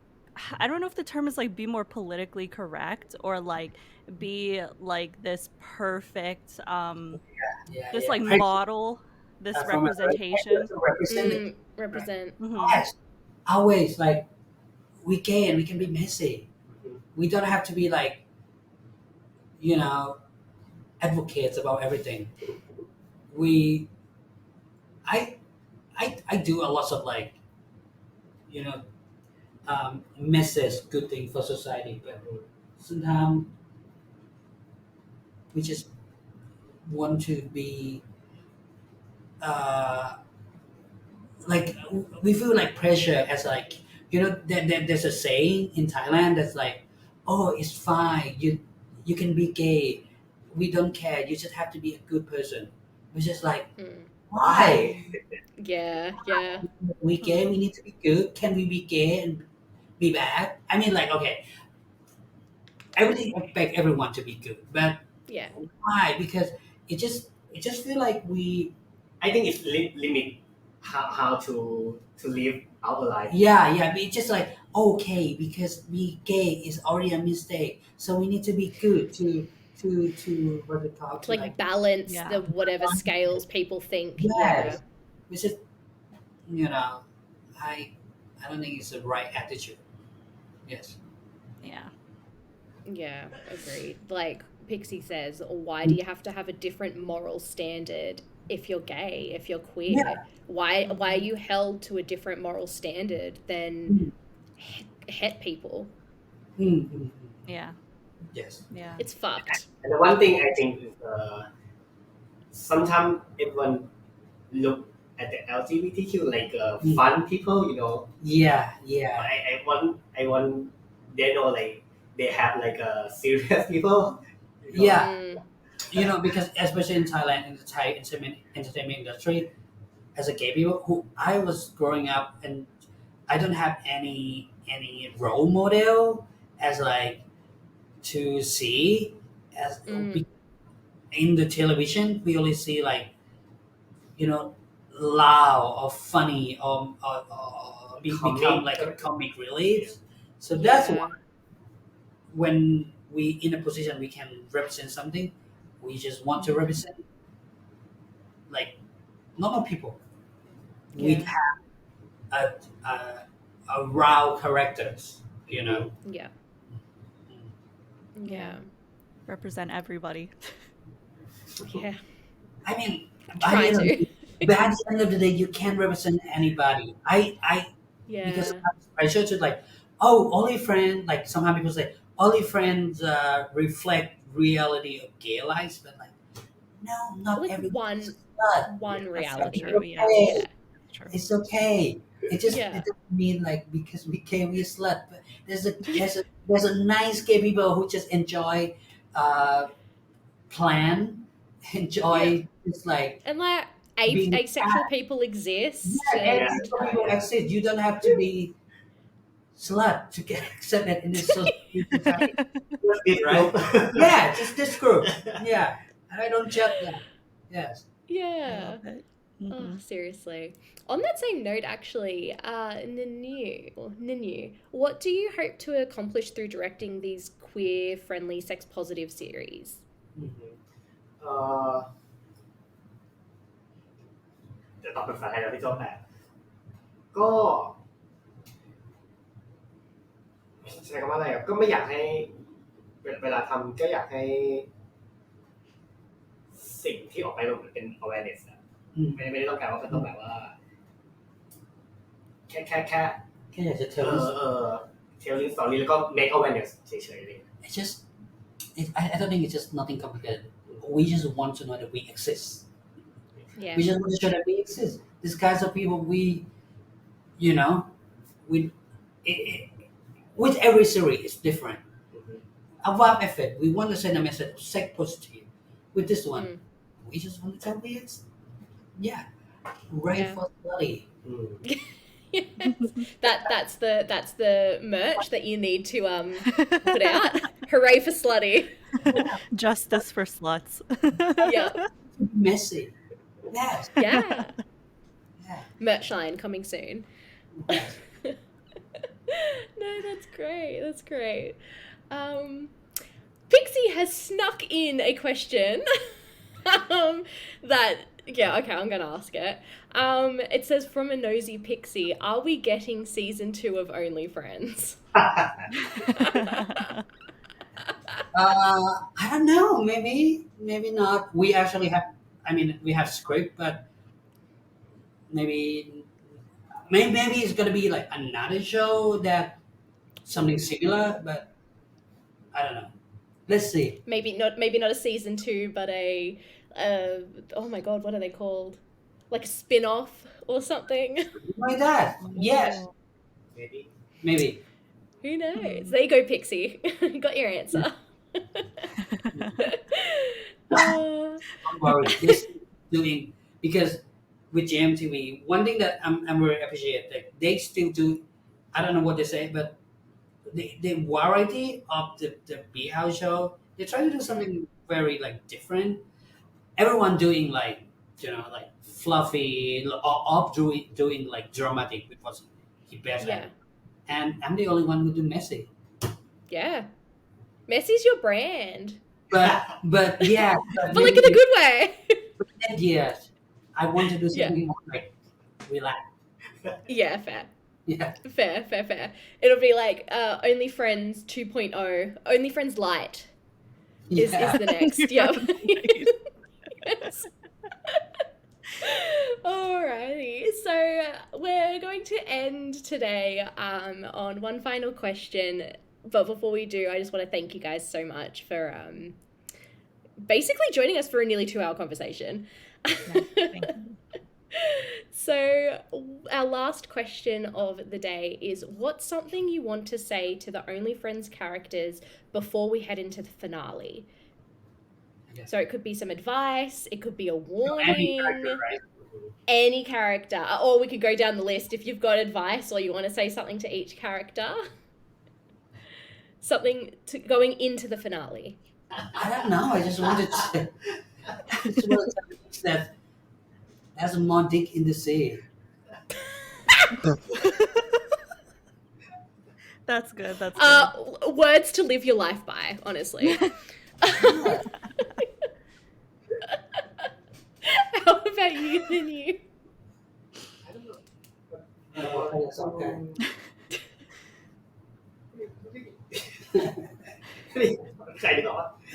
I don't know if the term is like be more politically correct or like be like this perfect Yeah. this Yeah. like model, this From a representation. represent. Represent. Mhm. Yes. Always like we can be messy. We don't have to be like you know advocates about everything. We I I do a lot of like you know message good thing for society, but sometimes we just want to be uh, like we feel like pressure as like there's a saying in Thailand that's like, oh, it's fine, you can be gay, we don't care, you just have to be a good person. We're just like, why? Yeah. Yeah. We gay, we need to be good. Can we be gay and be bad? I mean, like, okay, everything expect everyone to be good, but Yeah. why? Because it just feel like we. I think it's limit how to live our life. Yeah, but it's just like okay, because be gay is already a mistake, so we need to be good to what we call To to like like balance Yeah. the whatever scales people think. yes, which is you know, I I don't think it's the right attitude. Yes. Yeah. Yeah. Agreed. Like Pixie says, why do you have to have a different moral standard if you're gay, if you're queer? Yeah. Why are you held to a different moral standard than Mm, het people? mm. Yeah. Yes. Yeah. It's fucked. And the one thing I think is sometimes everyone look at the LGBTQ like fun people, Yeah. I want they know like they have like serious people. Yeah. Mm. Because especially in Thailand, in the Thai entertainment industry, as a gay people who I was growing up, and I don't have any role model as like to see as Mm. in the television. We only see like you know loud or funny or become like a comic relief. So that's Yeah. why when we in a position we can represent something, we just want to represent like normal people with Yeah. a, a, a raw characters, you know. Yeah. Yeah. Yeah. Represent everybody. Yeah. I mean, Try to. but at the end of the day, you can't represent anybody. Because Yeah. I should like, oh, only friend. Like sometimes people say, only friends reflect reality of gay lives, but like, no, not Like everyone. one That's so reality. true. Yeah. Okay. Yeah. True. It's okay. It Yeah. doesn't mean like because we gay we slut. But there's a nice gay people who just enjoy plan, enjoy just like And like being asexual people exist yeah, and and people exist. You don't have to be slut to get accepted in this society, This right? group. Yeah, just this group. Yeah, and I don't judge them. Yes. I Yeah. love it. Oh, Mhm. seriously. On that same note, actually, Ninew, what do you hope to accomplish through directing these queer-friendly, sex-positive series? อือฮึเอ่อเดี๋ยวตอบเป็นภาษาไทยแล้วพี่โจ้แต่ก็ใช้คำว่าอะไรก็ไม่อยากให้เวลาทำก็อยากให้สิ่งที่ออกไปมันเป็น awareness อะ อืม ไม่ได้ต้องการว่ามันต้องแบบว่าแค่ แค่อยากจะเท telling story แล้วก็ make awareness เฉยๆเลย it's just I don't think it's just nothing complicated. We just want to know that we exist. Yeah. We just want to show that we exist. These kinds of people, you know, with every series is different. อือฮึ A wow effect. We want to send a message of sex positive. With this one, Mm. we just want to tell we exist. Yeah, right Yeah. for study. อืม That's the merch that you need to put out. Hooray for slutty. Justice for sluts. Yeah. Messy. Yes. Yeah. Yeah. Merch line coming soon. Yes. No, that's great. That's great. Pixie has snuck in a question that, yeah, okay, I'm going to ask it. It says, from a nosy Pixie, are we getting season 2 of Only Friends? I don't know. Maybe not. We actually have. I mean, we have script, but maybe it's gonna be like another show that something similar. But I don't know. Let's see. Maybe not a season 2, but a oh my god, what are they called? Like a spin-off or something. Like that. Yes. Maybe. Who knows? There you go, Pixie. You got your answer. Don't worry. This doing because with JMTV, one thing that I'm very appreciate that they still do. I don't know what they say, but the variety of the B House show, they try to do something very like different. Everyone doing like like fluffy or doing like dramatic, which was the best. Yeah. And I'm the only one who do messy. Yeah. Messy's your brand. But yeah. But like in a good way. Yes. I want to do Yeah. something more like relax. Yeah, fair. Yeah. Fair. It'll be like Only Friends 2.0. Only Friends Light is the next. Yep. Yes. Alrighty, so we're going to end today on one final question. But before we do, I just want to thank you guys so much for basically joining us for a nearly 2-hour conversation. Thank you. So our last question of the day is, what's something you want to say to the Only Friends characters before we head into the finale? Okay. So it could be some advice, it could be a warning, Any character, right? any character, or we could go down the list if you've got advice or you want to say something to each character. Something to going into the finale. I don't know. I just wanted to that there's more dick in the sea. That's good. That's good. Words to live your life by, honestly. How about you, Ninew? I don't know. It's okay.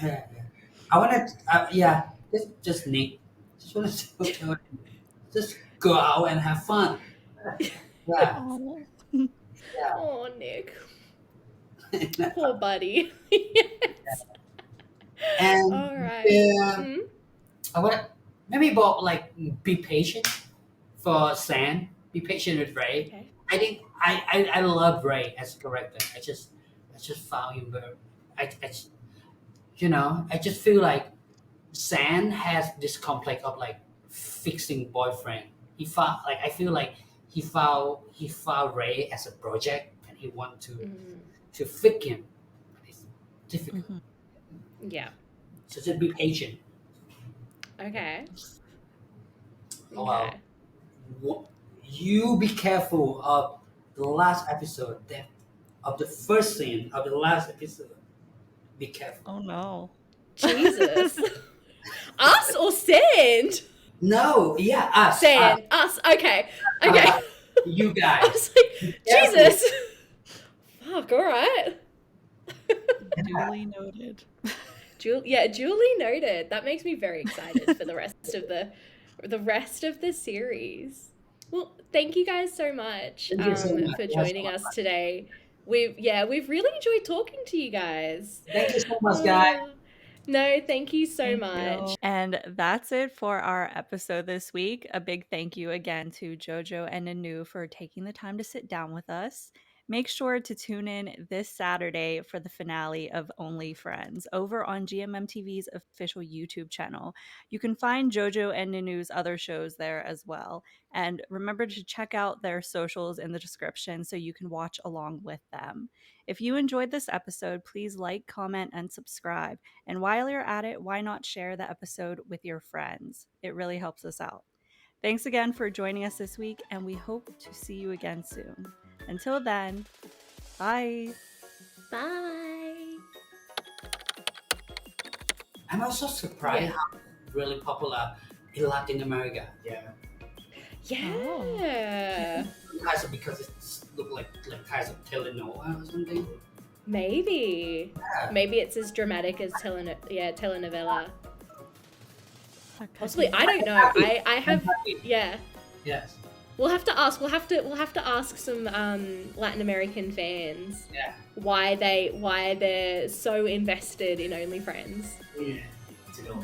Yeah. I want to, just Nick. Just want to just go out and have fun. Yeah. Aw. Yeah. Oh, Nick. Poor buddy. Yes. And All right. um, I want to maybe about like be patient for Sam. Be patient with Ray. Okay. I think I love Ray as a character. I just found him very. I just feel like Sam has this complex of like fixing boyfriend. I feel like he found Ray as a project, and he want Mm. to fit in. It's difficult. Mhm. Yeah. So just be patient. Okay. Well, Okay. you be careful of the last episode, that of the first scene of the last episode. Be careful. Oh no. Jesus. Us or Sand? No, yeah, us, Sand. Us. Okay. Okay. you I guys. was like, Be careful. Jesus. Fuck, all right. Duly noted. Duly noted. That makes me very excited for the rest of the series. Well, thank you guys so much Thank you so much. for It has joining fun. us today. We've really enjoyed talking to you guys. Thank you so much, guys. No, thank you so Thank much. you. And that's it for our episode this week. A big thank you again to Jojo and Ninew for taking the time to sit down with us. Make sure to tune in this Saturday for the finale of Only Friends over on GMMTV's official YouTube channel. You can find Jojo and Ninew's other shows there as well. And remember to check out their socials in the description so you can watch along with them. If you enjoyed this episode, please like, comment, and subscribe. And while you're at it, why not share the episode with your friends? It really helps us out. Thanks again for joining us this week, and we hope to see you again soon. Until then, bye. Bye. I'm also surprised Yeah. how really popular in Latin America. Yeah. Yeah. Kind of because it look like kind of telenovela or something. Maybe. Yeah. Maybe it's as dramatic as telenovela. That could Possibly. be. I don't know. I have yeah. Yes. We'll have to ask. We'll have to ask some Latin American fans Yeah. why they're so invested in OnlyFriends. Yeah. To know.